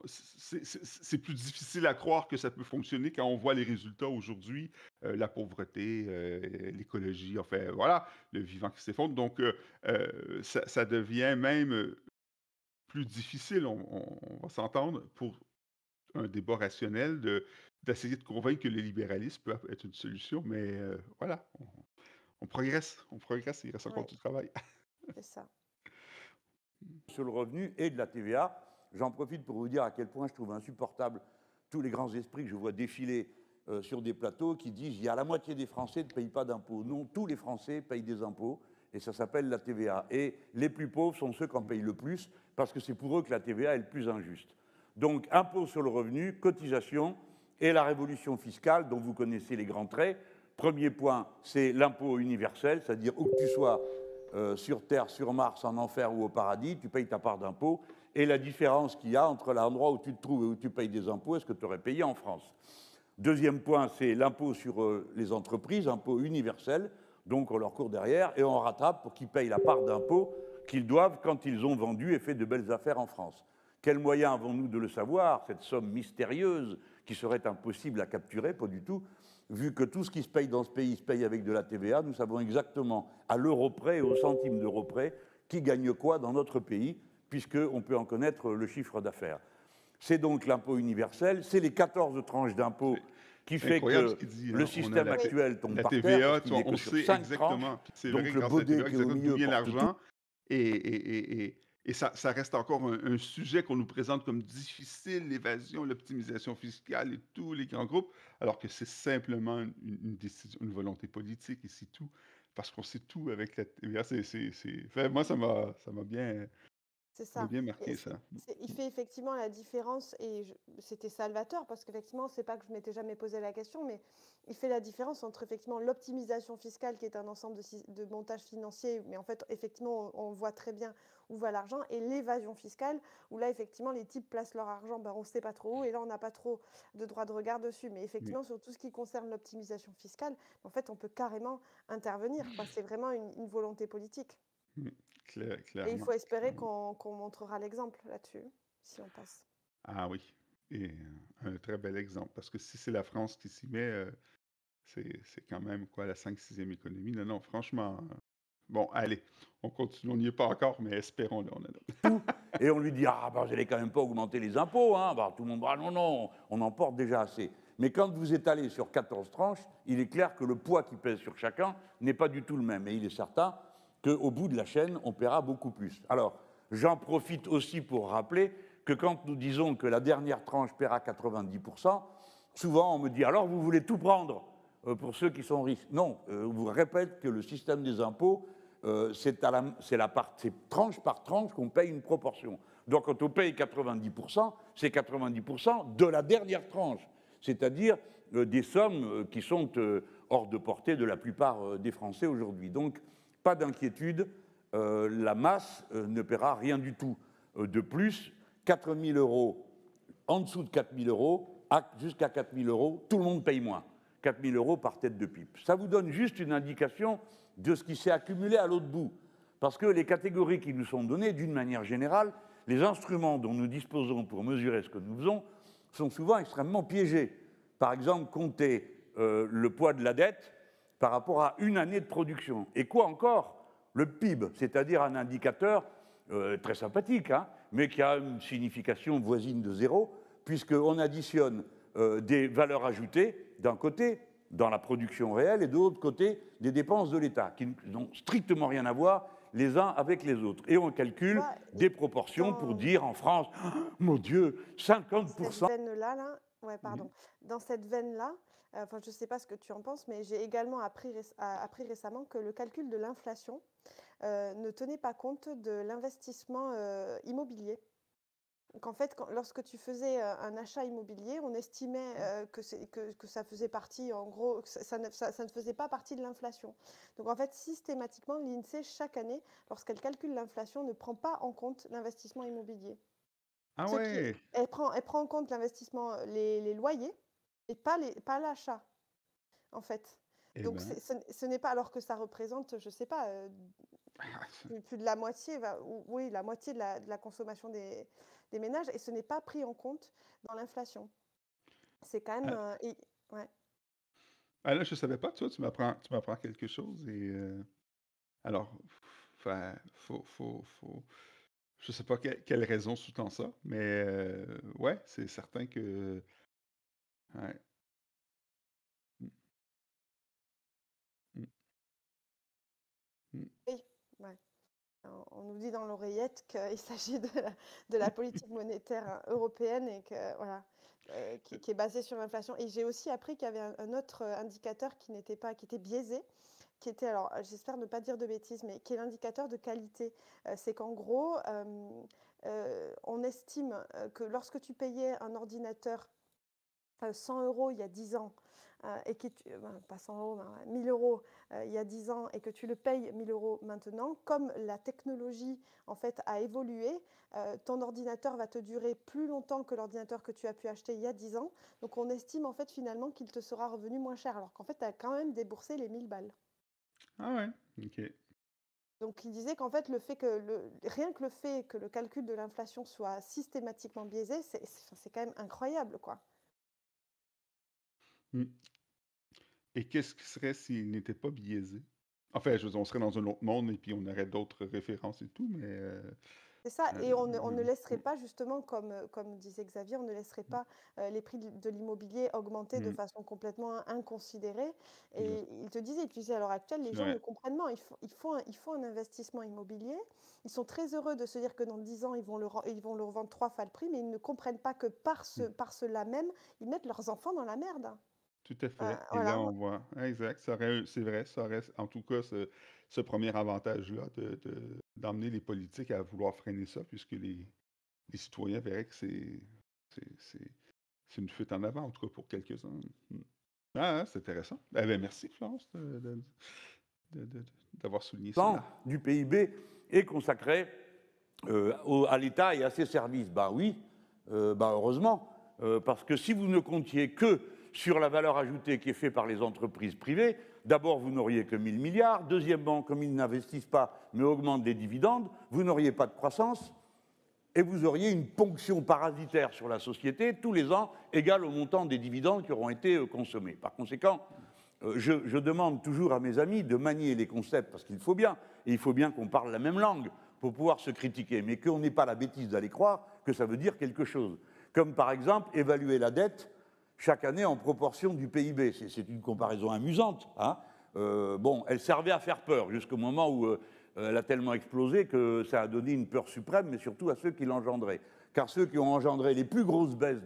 c'est plus difficile à croire que ça peut fonctionner quand on voit les résultats aujourd'hui, la pauvreté, l'écologie, enfin voilà, le vivant qui s'effondre. Donc, ça devient même plus difficile, on va s'entendre, pour un débat rationnel d'essayer de convaincre que le libéralisme peut être une solution. Mais voilà, on progresse, il reste encore Ouais, du travail. c'est ça. Sur le revenu et de la TVA. J'en profite pour vous dire à quel point je trouve insupportable tous les grands esprits que je vois défiler sur des plateaux qui disent il y a la moitié des Français ne payent pas d'impôts. Non, tous les Français payent des impôts et ça s'appelle la TVA. Et les plus pauvres sont ceux qui en payent le plus parce que c'est pour eux que la TVA est le plus injuste. Donc, impôt sur le revenu, cotisation et la révolution fiscale dont vous connaissez les grands traits. Premier point, c'est l'impôt universel, c'est-à-dire où que tu sois, sur Terre, sur Mars, en enfer ou au paradis, tu payes ta part d'impôt. Et la différence qu'il y a entre l'endroit où tu te trouves et où tu payes des impôts, est-ce que tu aurais payé en France? Deuxième point, c'est l'impôt sur les entreprises, impôt universel. Donc on leur court derrière et on rattrape pour qu'ils payent la part d'impôt qu'ils doivent quand ils ont vendu et fait de belles affaires en France. Quels moyens avons-nous de le savoir, cette somme mystérieuse qui serait impossible à capturer? Pas du tout. Vu que tout ce qui se paye dans ce pays se paye avec de la TVA, nous savons exactement, à l'euro près et au centime d'euro près, qui gagne quoi dans notre pays, puisqu'on peut en connaître le chiffre d'affaires. C'est donc l'impôt universel, c'est les 14 tranches d'impôts qui C'est fait incroyable ce que qu'il dit, le hein. On a système Oui, actuel tombe la par terre, parce TVA, qu'il n'est on que sur sait 5 tranches, exactement. Puis c'est vrai, donc le grâce à la baudet TVA, qui est au exactement d'où milieu vient porte tout. l'argent. Et ça reste encore un sujet qu'on nous présente comme difficile, l'évasion, l'optimisation fiscale et tous les grands groupes, alors que c'est simplement une décision, une volonté politique et c'est tout. Parce qu'on sait tout avec la TVA. Enfin, moi, c'est ça m'a ça. bien Et marqué, ça. il fait effectivement la différence, et c'était salvateur, parce qu'effectivement, c'est pas que je m'étais jamais posé la question, mais il fait la différence entre effectivement l'optimisation fiscale, qui est un ensemble de montages financiers, mais en fait, effectivement, on voit très bien où va l'argent, et l'évasion fiscale, où là, effectivement, les types placent leur argent, ben, on ne sait pas trop où, et là, on n'a pas trop de droit de regard dessus. Mais Mm, effectivement, sur tout ce qui concerne l'optimisation fiscale, en fait, on peut carrément intervenir, quoi. C'est vraiment une volonté politique. mm, Et il clairement, faut espérer clairement. qu'on montrera l'exemple là-dessus, si on passe. Ah oui. Et un très bel exemple. Parce que si c'est la France qui s'y met, c'est quand même quoi, la 5e, 6e économie. Non, non, franchement. Bon, allez, on continue. On n'y est pas encore, mais espérons-le. On est là. Tout. Et on lui dit ah ben, vous n'allez quand même pas augmenter les impôts, hein. Ben, tout le monde dit ah non, non, on en porte déjà assez. Mais quand vous étalez sur 14 tranches, il est clair que le poids qui pèse sur chacun n'est pas du tout le même. Et il est certain qu'au bout de la chaîne, on paiera beaucoup plus. Alors, j'en profite aussi pour rappeler que quand nous disons que la dernière tranche paiera 90%, souvent on me dit alors vous voulez tout prendre pour ceux qui sont riches. Non, je vous répète que le système des impôts, c'est tranche par tranche qu'on paye une proportion. Donc quand on paye 90%, c'est 90% de la dernière tranche, c'est-à-dire des sommes qui sont hors de portée de la plupart des Français aujourd'hui. Donc pas d'inquiétude, la masse ne paiera rien du tout. De plus, 4 000 euros, en dessous de 4 000 euros, jusqu'à 4 000 euros, tout le monde paye moins. 4 000 euros par tête de pipe. Ça vous donne juste une indication de ce qui s'est accumulé à l'autre bout. Parce que les catégories qui nous sont données, d'une manière générale, les instruments dont nous disposons pour mesurer ce que nous faisons, sont souvent extrêmement piégés. Par exemple, compter le poids de la dette par rapport à une année de production. Et quoi encore? Le PIB, c'est-à-dire un indicateur très sympathique, hein, mais qui a une signification voisine de zéro, puisqu'on additionne des valeurs ajoutées d'un côté, dans la production réelle, et de l'autre côté, des dépenses de l'État, qui n'ont strictement rien à voir les uns avec les autres. Et on calcule des proportions pour dire en France, oh, mon Dieu, 50%. Cette veine-là, là, ouais, pardon. Mhm. Dans cette veine-là, enfin, je ne sais pas ce que tu en penses, mais j'ai également appris récemment que le calcul de l'inflation ne tenait pas compte de l'investissement immobilier. qu'en fait, lorsque tu faisais un achat immobilier, on estimait que ça faisait partie, en gros, que ça ne faisait pas partie de l'inflation. Donc en fait, systématiquement, l'INSEE, chaque année, lorsqu'elle calcule l'inflation, ne prend pas en compte l'investissement immobilier. Ah ouais! Elle prend en compte l'investissement, les loyers, et pas l'achat, en fait. Eh Donc ben, ce n'est pas, alors que ça représente, je ne sais pas, plus de la moitié, oui, la moitié de la consommation des ménages, et ce n'est pas pris en compte dans l'inflation. C'est quand même, ah, ouais. là, je savais pas, tu m'apprends quelque chose et alors, enfin, je sais pas quelle raison sous-tend ça, mais ouais, c'est certain que ouais. Mmh, mmh, mmh. Oui, ouais. On nous dit dans l'oreillette qu'il s'agit de la politique monétaire européenne, et que voilà, qui est basée sur l'inflation. Et j'ai aussi appris qu'il y avait un autre indicateur qui était biaisé, qui était, alors j'espère ne pas dire de bêtises, mais qui est l'indicateur de qualité. C'est qu'en gros, on estime que lorsque tu payais un ordinateur 100 € il y a 10 ans, et pas 100 €, mais 1 000 € il y a 10 ans, et que tu le payes 1 000 € maintenant, comme la technologie en fait a évolué, ton ordinateur va te durer plus longtemps que l'ordinateur que tu as pu acheter il y a 10 ans. Donc on estime en fait finalement qu'il te sera revenu moins cher, alors qu'en fait tu as quand même déboursé les 1 000 balles. Ah ouais, OK. Donc il disait qu'en fait rien que le fait que le calcul de l'inflation soit systématiquement biaisé, c'est quand même incroyable, quoi. Mmh. Et qu'est-ce qui serait s'il n'était pas biaisé? Enfin, je veux dire, on serait dans un autre monde et puis on aurait d'autres références et tout, mais C'est ça, et on ne laisserait mmh, pas justement, comme disait Xavier, on ne laisserait pas les prix de l'immobilier augmenter de mmh, façon complètement inconsidérée. là, Et il disait à l'heure actuelle, les c'est gens ne vrai. comprennent pas. Il faut un investissement immobilier. Ils sont très heureux de se dire que dans 10 ans, ils vont le revendre 3 fois le prix, mais ils ne comprennent pas que Mmh, par cela même, ils mettent leurs enfants dans la merde. tout à fait. Et là, Voilà. on voit exact, ça aurait c'est vrai, ça aurait en tout cas ce premier avantage-là d'emmener les politiques à vouloir freiner ça puisque les citoyens verraient que c'est c'est c'est une fuite en avant, en tout cas pour quelques-uns. Mmh. Ah, c'est intéressant. Eh beh, merci Florence de d'avoir souligné cela. Du PIB est consacré à l'État et à ses services. Ben oui, heureusement, parce que si vous ne comptiez que sur la valeur ajoutée qui est faite par les entreprises privées, d'abord, vous n'auriez que 1 000 milliards. Deuxièmement, comme ils n'investissent pas mais augmentent les dividendes, vous n'auriez pas de croissance et vous auriez une ponction parasitaire sur la société tous les ans égale au montant des dividendes qui auront été consommés. Par conséquent, je demande toujours à mes amis de manier les concepts, parce qu'il faut bien, et il faut bien qu'on parle la même langue pour pouvoir se critiquer, mais qu'on n'ait pas la bêtise d'aller croire que ça veut dire quelque chose. Comme par exemple évaluer la dette chaque année en proportion du PIB. C'est une comparaison amusante, hein. Bon, elle servait à faire peur jusqu'au moment où elle a tellement explosé que ça a donné une peur suprême, mais surtout à ceux qui l'engendraient. Car ceux qui ont engendré les plus grosses baisses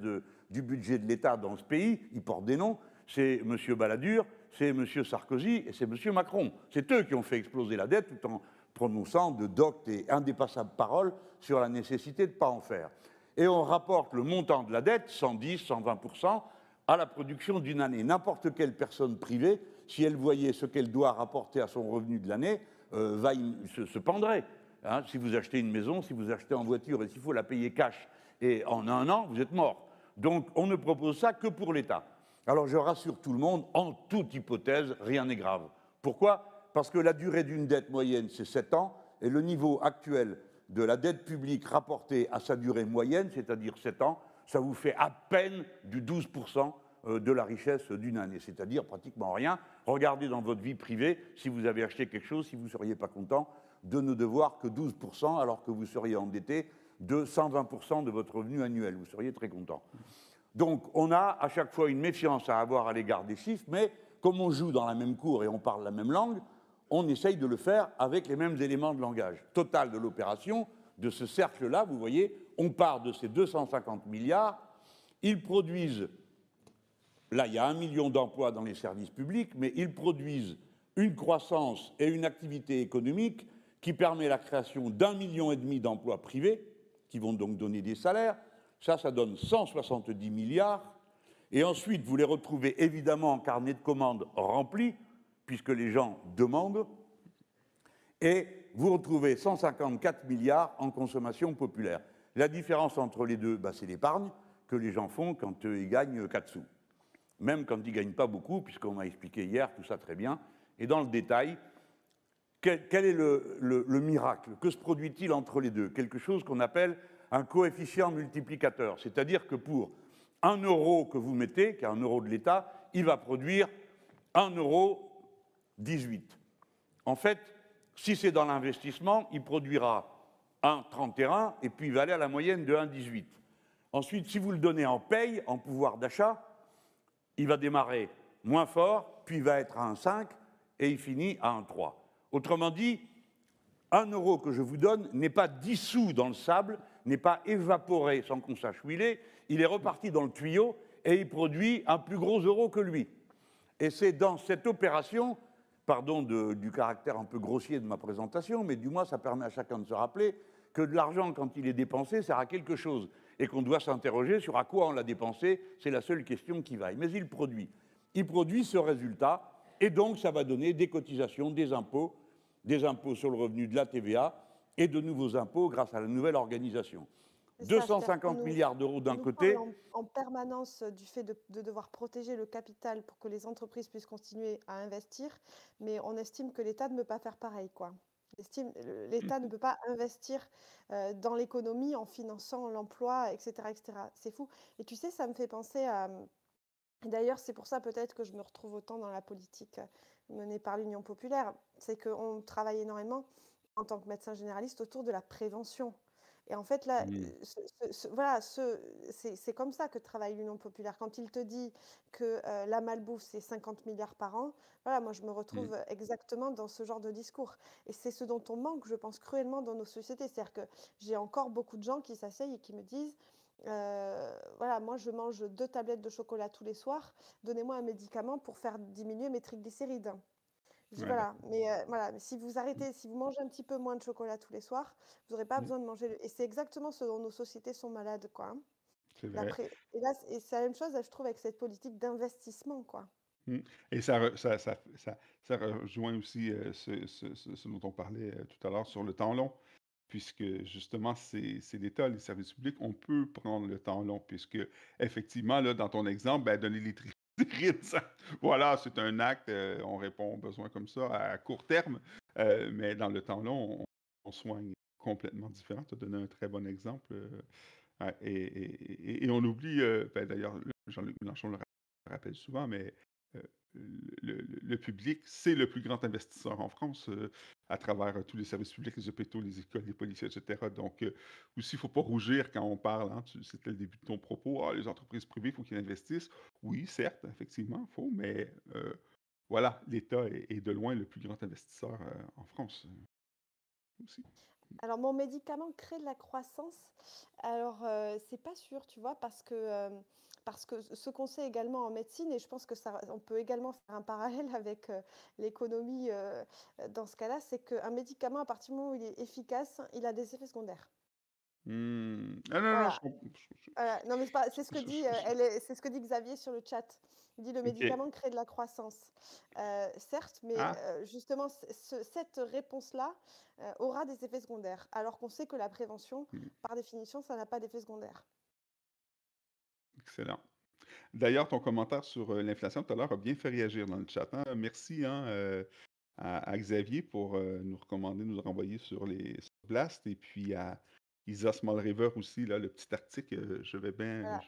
du budget de l'État dans ce pays, ils portent des noms, c'est M. Balladur, c'est M. Sarkozy et c'est M. Macron. C'est eux qui ont fait exploser la dette tout en prononçant de doctes et indépassables paroles sur la nécessité de ne pas en faire. Et on rapporte le montant de la dette, 110, 120%, à la production d'une année. N'importe quelle personne privée, si elle voyait ce qu'elle doit rapporter à son revenu de l'année, se pendrait. Hein, si vous achetez une maison, si vous achetez en voiture et s'il faut la payer cash, et en un an, vous êtes mort. Donc on ne propose ça que pour l'État. Alors je rassure tout le monde, en toute hypothèse, rien n'est grave. Pourquoi? Parce que la durée d'une dette moyenne, c'est 7 ans, et le niveau actuel de la dette publique rapportée à sa durée moyenne, c'est-à-dire 7 ans, ça vous fait à peine du 12% de la richesse d'une année, c'est-à-dire pratiquement rien. Regardez dans votre vie privée, si vous avez acheté quelque chose, si vous ne seriez pas content de ne devoir que 12%, alors que vous seriez endetté de 120% de votre revenu annuel. Vous seriez très content. Donc, on a à chaque fois une méfiance à avoir à l'égard des chiffres, mais comme on joue dans la même cour et on parle la même langue, on essaye de le faire avec les mêmes éléments de langage. Total de l'opération, de ce cercle-là, vous voyez, on part de ces 250 milliards, ils produisent, là il y a 1 million d'emplois dans les services publics, mais ils produisent une croissance et une activité économique qui permet la création d'1,5 million d'emplois privés, qui vont donc donner des salaires. Ça donne 170 milliards. Et ensuite, vous les retrouvez évidemment en carnet de commandes rempli, puisque les gens demandent. Et vous retrouvez 154 milliards en consommation populaire. La différence entre les deux, c'est l'épargne que les gens font quand ils gagnent 4 sous. Même quand ils ne gagnent pas beaucoup, puisqu'on m'a expliqué hier tout ça très bien. Et dans le détail, quel est le miracle? Que se produit-il entre les deux? Quelque chose qu'on appelle un coefficient multiplicateur. C'est-à-dire que pour 1 euro que vous mettez, qui est 1 euro de l'État, il va produire 1,18 €. En fait, si c'est dans l'investissement, il produira 1,31 et puis il va aller à la moyenne de 1,18. Ensuite, si vous le donnez en paye, en pouvoir d'achat, il va démarrer moins fort, puis il va être à 1,5 et il finit à 1,3. Autrement dit, 1 euro que je vous donne n'est pas dissous dans le sable, n'est pas évaporé sans qu'on sache où il est reparti dans le tuyau et il produit un plus gros euro que lui. Et c'est dans cette opération, pardon du caractère un peu grossier de ma présentation, mais du moins ça permet à chacun de se rappeler que de l'argent, quand il est dépensé, sert à quelque chose et qu'on doit s'interroger sur à quoi on l'a dépensé, c'est la seule question qui vaille. Mais il produit ce résultat et donc ça va donner des cotisations, des impôts sur le revenu, de la TVA et de nouveaux impôts grâce à la nouvelle organisation. 250 milliards d'euros d'un côté. On parle en permanence du fait de devoir protéger le capital pour que les entreprises puissent continuer à investir, mais on estime que l'État ne peut pas faire pareil, quoi. L'État ne peut pas investir dans l'économie en finançant l'emploi, etc., etc. C'est fou. Et tu sais, ça me fait penser à... D'ailleurs, c'est pour ça peut-être que je me retrouve autant dans la politique menée par l'Union populaire. C'est qu'on travaille énormément en tant que médecin généraliste autour de la prévention. Et en fait, là, voilà, c'est comme ça que travaille l'Union populaire. Quand il te dit que la malbouffe, c'est 50 milliards par an, voilà, moi, je me retrouve exactement dans ce genre de discours. Et c'est ce dont on manque, je pense, cruellement dans nos sociétés. C'est-à-dire que j'ai encore beaucoup de gens qui s'asseyent et qui me disent, voilà, moi, je mange 2 tablettes de chocolat tous les soirs, donnez-moi un médicament pour faire diminuer mes triglycérides. Voilà, mais si vous arrêtez, si vous mangez un petit peu moins de chocolat tous les soirs, vous n'aurez pas besoin de manger. Et c'est exactement ce dont nos sociétés sont malades, quoi. Hein. C'est vrai. Et là, c'est la même chose, je trouve, avec cette politique d'investissement, quoi. Et ça rejoint aussi ce dont on parlait tout à l'heure sur le temps long, puisque justement, c'est l'État, les services publics, on peut prendre le temps long, puisque effectivement, là, dans ton exemple, donner les triglycérides, voilà, c'est un acte, on répond aux besoins comme ça à court terme, mais dans le temps long, on soigne complètement différent. Tu as donné un très bon exemple. Ouais, et on oublie, d'ailleurs, Jean-Luc Mélenchon le rappelle souvent, mais le public, c'est le plus grand investisseur en France à travers tous les services publics, les hôpitaux, les écoles, les policiers, etc. Donc, aussi, il ne faut pas rougir quand on parle, hein, c'était le début de ton propos, les entreprises privées, il faut qu'ils investissent. Oui, certes, effectivement, il faut, mais voilà, l'État est de loin le plus grand investisseur en France aussi. Alors, mon médicament crée de la croissance. Alors, c'est pas sûr, tu vois, parce que ce qu'on sait également en médecine, et je pense que on peut également faire un parallèle avec l'économie dans ce cas-là, c'est qu'un médicament, à partir du moment où il est efficace, il a des effets secondaires. Ah non, non, Voilà. je comprends. Non, mais c'est ce que dit, c'est ce que dit Xavier sur le chat. Il dit le Ok. médicament crée de la croissance. Certes, mais Ah, justement, cette réponse-là aura des effets secondaires, alors qu'on sait que la prévention, par définition, ça n'a pas d'effets secondaires. excellent. D'ailleurs, ton commentaire sur l'inflation tout à l'heure a bien fait réagir dans le chat. Hein. Merci hein, à Xavier pour nous recommander, nous renvoyer sur les sur Blast et puis à Isa Small River aussi, là, le petit article. Je vais bien, Voilà.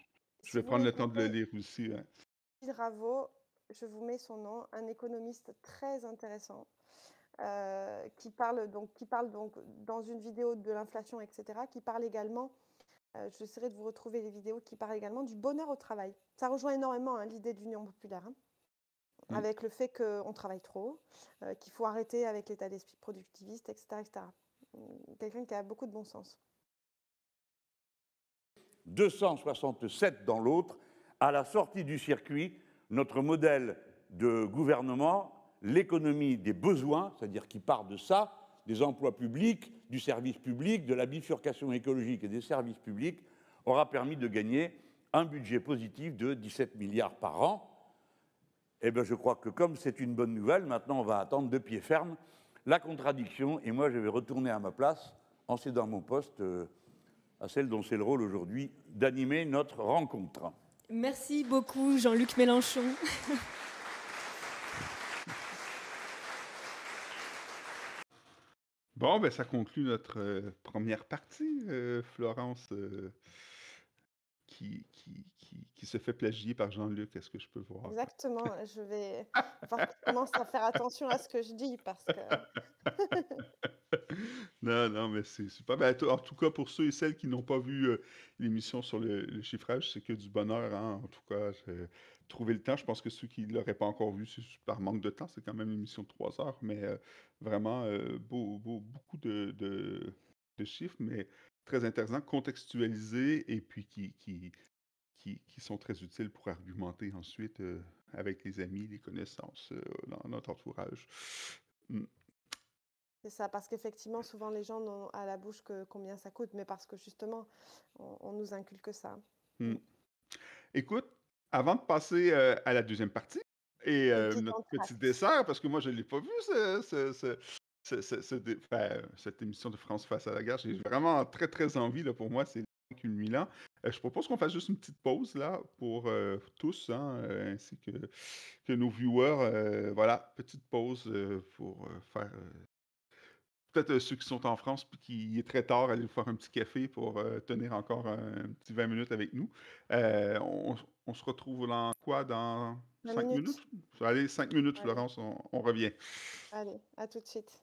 je Si vais vous prendre le temps de le l'écoutez, lire aussi. Hein. Ravo, je vous mets son nom, un économiste très intéressant qui parle donc dans une vidéo de l'inflation, etc., qui parle également, j'essaierai de vous retrouver les vidéos, qui parlent également du bonheur au travail. Ça rejoint énormément hein, l'idée de l'Union populaire, hein, avec le fait qu'on travaille trop, qu'il faut arrêter avec l'état d'esprit productiviste, etc., etc. Quelqu'un qui a beaucoup de bon sens. 267 dans l'autre. À la sortie du circuit, notre modèle de gouvernement, l'économie des besoins, c'est-à-dire qui part de ça, des emplois publics, du service public, de la bifurcation écologique et des services publics aura permis de gagner un budget positif de 17 milliards par an. Eh bien, je crois que comme c'est une bonne nouvelle, maintenant on va attendre de pied ferme la contradiction, et moi je vais retourner à ma place en cédant mon poste à celle dont c'est le rôle aujourd'hui d'animer notre rencontre. Merci beaucoup Jean-Luc Mélenchon. Bon, ben ça conclut notre première partie, Florence, qui se fait plagier par Jean-Luc. Est-ce que je peux voir? Exactement, je vais forcément à faire attention à ce que je dis parce que Non, non, mais c'est super. Ben, en tout cas, pour ceux et celles qui n'ont pas vu l'émission sur le chiffrage, c'est que du bonheur, hein. En tout cas, trouver le temps. Je pense que ceux qui ne l'auraient pas encore vu, c'est par manque de temps. C'est quand même une émission de 3 heures, mais vraiment beaucoup de chiffres, mais très intéressants, contextualisés et puis qui sont très utiles pour argumenter ensuite avec les amis, les connaissances dans notre entourage. Mm. c'est ça, parce qu'effectivement, souvent les gens n'ont à la bouche que combien ça coûte, mais parce que justement, on nous inculque ça. Mm. Écoute, avant de passer à la deuxième partie et Une petite notre petit entracte. dessert, parce que moi je ne l'ai pas vu, cette émission de France face à la guerre, j'ai vraiment très très envie, là, pour moi, c'est culminant. Je propose qu'on fasse juste une petite pause là pour tous, hein, ainsi que nos viewers. Voilà, petite pause pour faire peut-être ceux qui sont en France puis qui est très tard, aller faire un petit café pour tenir encore un petit 20 minutes avec nous. On se retrouve dans quoi? Dans 20 5 minutes? minutes. Allez, 5 minutes, Allez, Florence, on revient. allez, à tout de suite.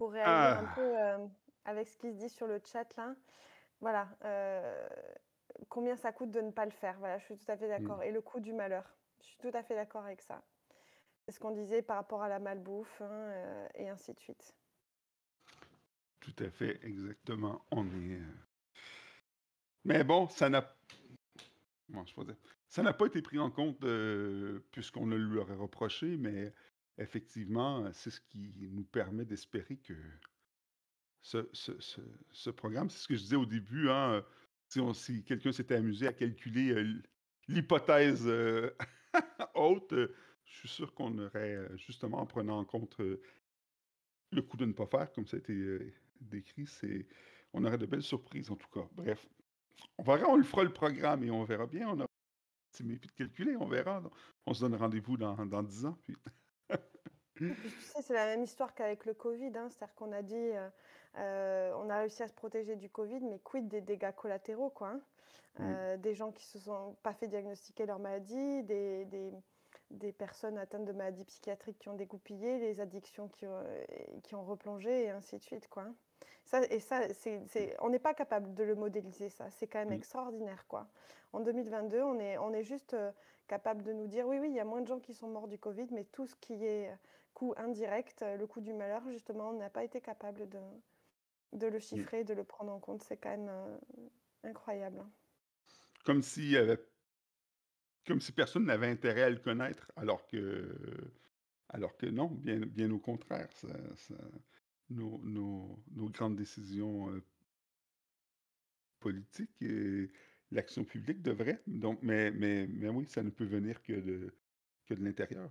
pour réagir un peu avec ce qui se dit sur le chat là. Voilà, combien ça coûte de ne pas le faire. Voilà, je suis tout à fait d'accord. Et le coût du malheur. Je suis tout à fait d'accord avec ça. C'est ce qu'on disait par rapport à la malbouffe et ainsi de suite. Tout à fait, exactement. On est. Mais bon, ça n'a. Comment je peux dire? Ça n'a pas été pris en compte puisqu'on le lui aurait reproché, mais effectivement, c'est ce qui nous permet d'espérer que ce programme, c'est ce que je disais au début, hein, si quelqu'un s'était amusé à calculer l'hypothèse haute, je suis sûr qu'on aurait, justement, en prenant en compte le coût de ne pas faire, comme ça a été décrit, on aurait de belles surprises en tout cas. Bref, on le fera le programme et on verra bien. On a mais puis de calculer, on verra. On se donne rendez-vous dans 10 ans. Puis... Et puis tu sais, c'est la même histoire qu'avec le Covid. Hein, c'est-à-dire qu'on a dit, on a réussi à se protéger du Covid, mais quid des dégâts collatéraux, quoi. Des gens qui se sont pas fait diagnostiquer leur maladie, des personnes atteintes de maladies psychiatriques qui ont dégoupillé, les addictions qui ont replongé, et ainsi de suite, quoi. On n'est pas capable de le modéliser, ça. C'est quand même extraordinaire, quoi. En 2022, on est juste capable de nous dire, oui, il y a moins de gens qui sont morts du Covid, mais tout ce qui est coût indirect, le coût du malheur, justement, on n'a pas été capable de le chiffrer, de le prendre en compte. C'est quand même incroyable. Comme si personne n'avait intérêt à le connaître, alors que non, bien au contraire. Nos grandes décisions politiques et l'action publique devraient. Donc, mais oui, ça ne peut venir que de l'intérieur.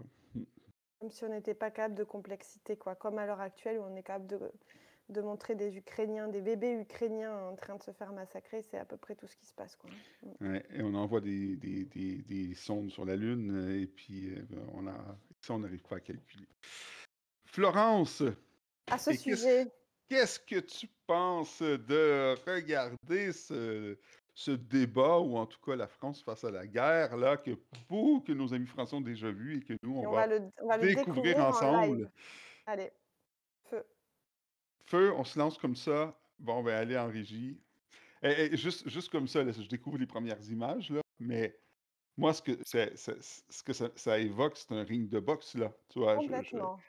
Comme si on n'était pas capable de complexité, quoi. Comme à l'heure actuelle où on est capable de montrer des Ukrainiens, des bébés ukrainiens en train de se faire massacrer, c'est à peu près tout ce qui se passe, quoi. Ouais, et on envoie des sondes sur la Lune et puis ça, on n'arrive pas à calculer. Florence, à ce sujet, qu'est-ce que tu penses de regarder ce débat, ou en tout cas la France face à la guerre, là, que nos amis français ont déjà vu et que nous, on va le découvrir ensemble. En live. Allez, feu. Feu, on se lance comme ça. Bon, on va aller en régie. Et juste comme ça, là, je découvre les premières images, là, mais moi, ce que ça évoque, c'est un ring de boxe, là. Tu vois, complètement.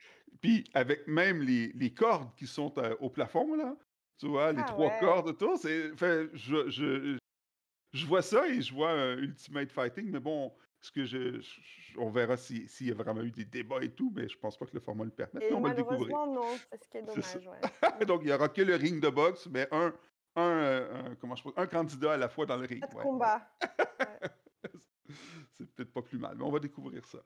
Puis avec même les cordes qui sont au plafond, là, tu vois, les 3 cordes autour, je vois ça et je vois Ultimate Fighting, mais bon, on verra s'il y a vraiment eu des débats et tout, mais je pense pas que le format le permette, mais on va le découvrir. Malheureusement, non, c'est ce qui est dommage, Donc, il n'y aura que le ring de boxe, mais un candidat à la fois dans le ring. Pas de combat. C'est peut-être pas plus mal, mais on va découvrir ça.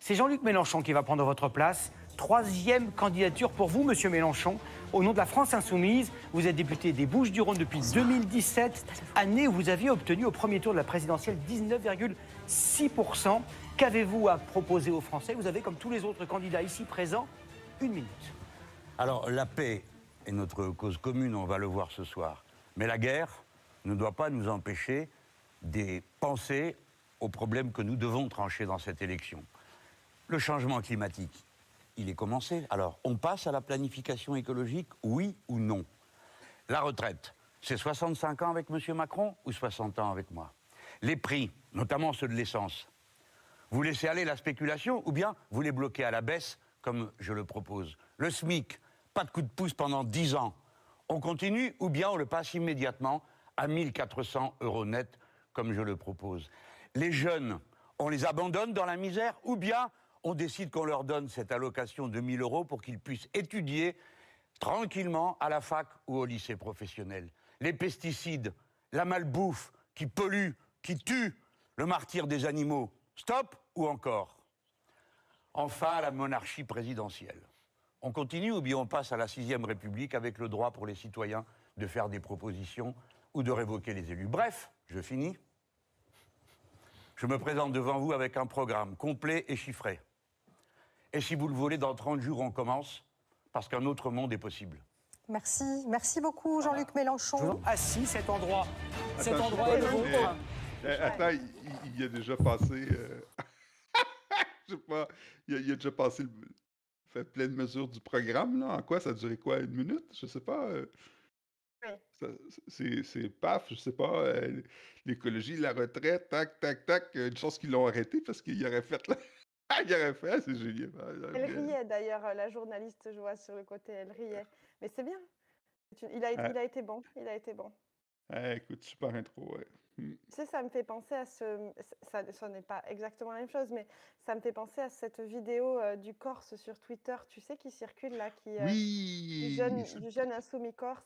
C'est Jean-Luc Mélenchon qui va prendre votre place. 3e candidature pour vous, monsieur Mélenchon. Au nom de la France Insoumise, vous êtes député des Bouches-du-Rhône depuis 2017, année où vous aviez obtenu au premier tour de la présidentielle 19,6%. Qu'avez-vous à proposer aux Français? Vous avez, comme tous les autres candidats ici présents, 1 minute. Alors, la paix est notre cause commune, on va le voir ce soir. Mais la guerre ne doit pas nous empêcher de penser aux problèmes que nous devons trancher dans cette élection. Le changement climatique, il est commencé. Alors, on passe à la planification écologique, oui ou non? La retraite, c'est 65 ans avec M. Macron ou 60 ans avec moi? Les prix, notamment ceux de l'essence, vous laissez aller la spéculation ou bien vous les bloquez à la baisse, comme je le propose? Le SMIC, pas de coup de pouce pendant 10 ans. On continue ou bien on le passe immédiatement à 1 400 € net, comme je le propose? Les jeunes, on les abandonne dans la misère ou bien on décide qu'on leur donne cette allocation de 1 000 € pour qu'ils puissent étudier tranquillement à la fac ou au lycée professionnel? Les pesticides, la malbouffe qui pollue, qui tue, le martyre des animaux, stop ou encore? Enfin, la monarchie présidentielle. On continue ou bien on passe à la 6e République avec le droit pour les citoyens de faire des propositions ou de révoquer les élus? Bref, je finis. Je me présente devant vous avec un programme complet et chiffré. Et si vous le voulez, dans 30 jours, on commence, parce qu'un autre monde est possible. Merci. Merci beaucoup, Jean-Luc Mélenchon. Assis, cet endroit est le vôtre. Attends, il a déjà passé... je sais pas, il a déjà passé le... fait pleine mesure du programme, là. En quoi? Ça a duré quoi? 1 minute? Je sais pas. Oui. C'est paf, je sais pas, l'écologie, la retraite, tac, tac, tac. Une chance qu'ils l'ont arrêté parce qu'il aurait fait là. Il aurait fait, c'est génial. Elle riait d'ailleurs, la journaliste, je vois sur le côté, elle riait. Mais c'est bien. Il a été bon. Il a été bon. Écoute, super intro, ouais. Tu sais, ça me fait penser à ça n'est pas exactement la même chose, mais ça me fait penser à cette vidéo du Corse sur Twitter, tu sais, qui circule là, Oui! du jeune insoumis corse,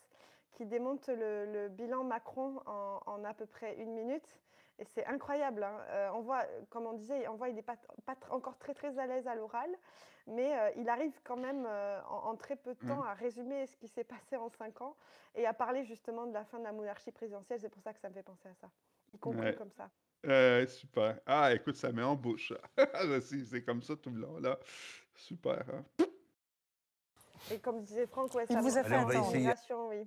qui démonte le bilan Macron en à peu près 1 minute. Et c'est incroyable, hein. On voit, comme on disait, il n'est pas encore très très à l'aise à l'oral, mais il arrive quand même en très peu de temps à résumer ce qui s'est passé en 5 ans et à parler justement de la fin de la monarchie présidentielle. C'est pour ça que ça me fait penser à ça. Il conclut comme ça. Super. Ah, écoute, ça met en bouche. C'est comme ça tout le long, là. Super, hein? Et comme disait Franck, ouais, Il ça vous a fait on va entendre. essayer. oui.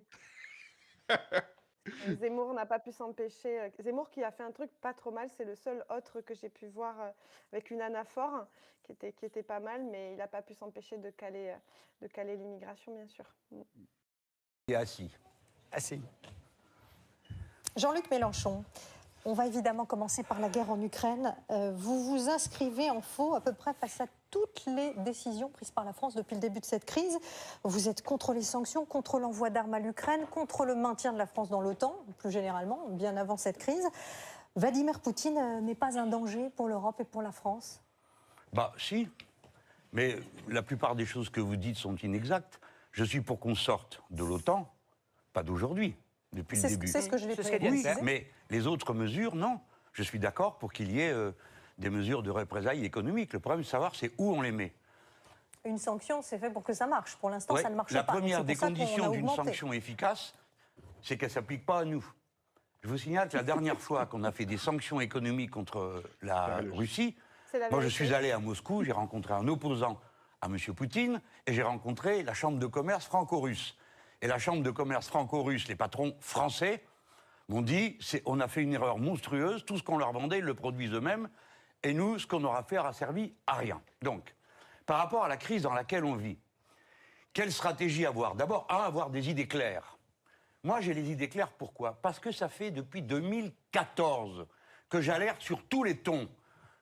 Zemmour n'a pas pu s'empêcher. Zemmour qui a fait un truc pas trop mal, c'est le seul autre que j'ai pu voir avec une anaphore qui était pas mal, mais il n'a pas pu s'empêcher de caler l'immigration, bien sûr. Et assis. Assez. Jean-Luc Mélenchon, on va évidemment commencer par la guerre en Ukraine. Vous vous inscrivez en faux à peu près face à toutes les décisions prises par la France depuis le début de cette crise. Vous êtes contre les sanctions, contre l'envoi d'armes à l'Ukraine, contre le maintien de la France dans l'OTAN, plus généralement, bien avant cette crise. Vladimir Poutine n'est pas un danger pour l'Europe et pour la France? Bah, si. Mais la plupart des choses que vous dites sont inexactes. Je suis pour qu'on sorte de l'OTAN, pas d'aujourd'hui, depuis le début. C'est ce que je l'ai précisé. Oui, mais les autres mesures, non. Je suis d'accord pour qu'il y ait des mesures de représailles économiques. Le problème, c'est de savoir c'est où on les met. Une sanction, c'est fait pour que ça marche. Pour l'instant, Ouais, ça ne marche la pas. première des C'est pour ça qu'on conditions a d'une augmenté. sanction efficace, c'est qu'elle ne s'applique pas à nous. Je vous signale que la dernière fois qu'on a fait des sanctions économiques contre la Russie, moi je suis allé à Moscou, j'ai rencontré un opposant à M. Poutine et j'ai rencontré la Chambre de commerce franco-russe. Et la Chambre de commerce franco-russe, les patrons français, m'ont dit on a fait une erreur monstrueuse, tout ce qu'on leur vendait, ils le produisent eux-mêmes, et nous, ce qu'on aura fait aura servi à rien. Donc, par rapport à la crise dans laquelle on vit, quelle stratégie avoir? D'abord, avoir des idées claires. Moi, j'ai les idées claires, pourquoi? Parce que ça fait depuis 2014 que j'alerte sur tous les tons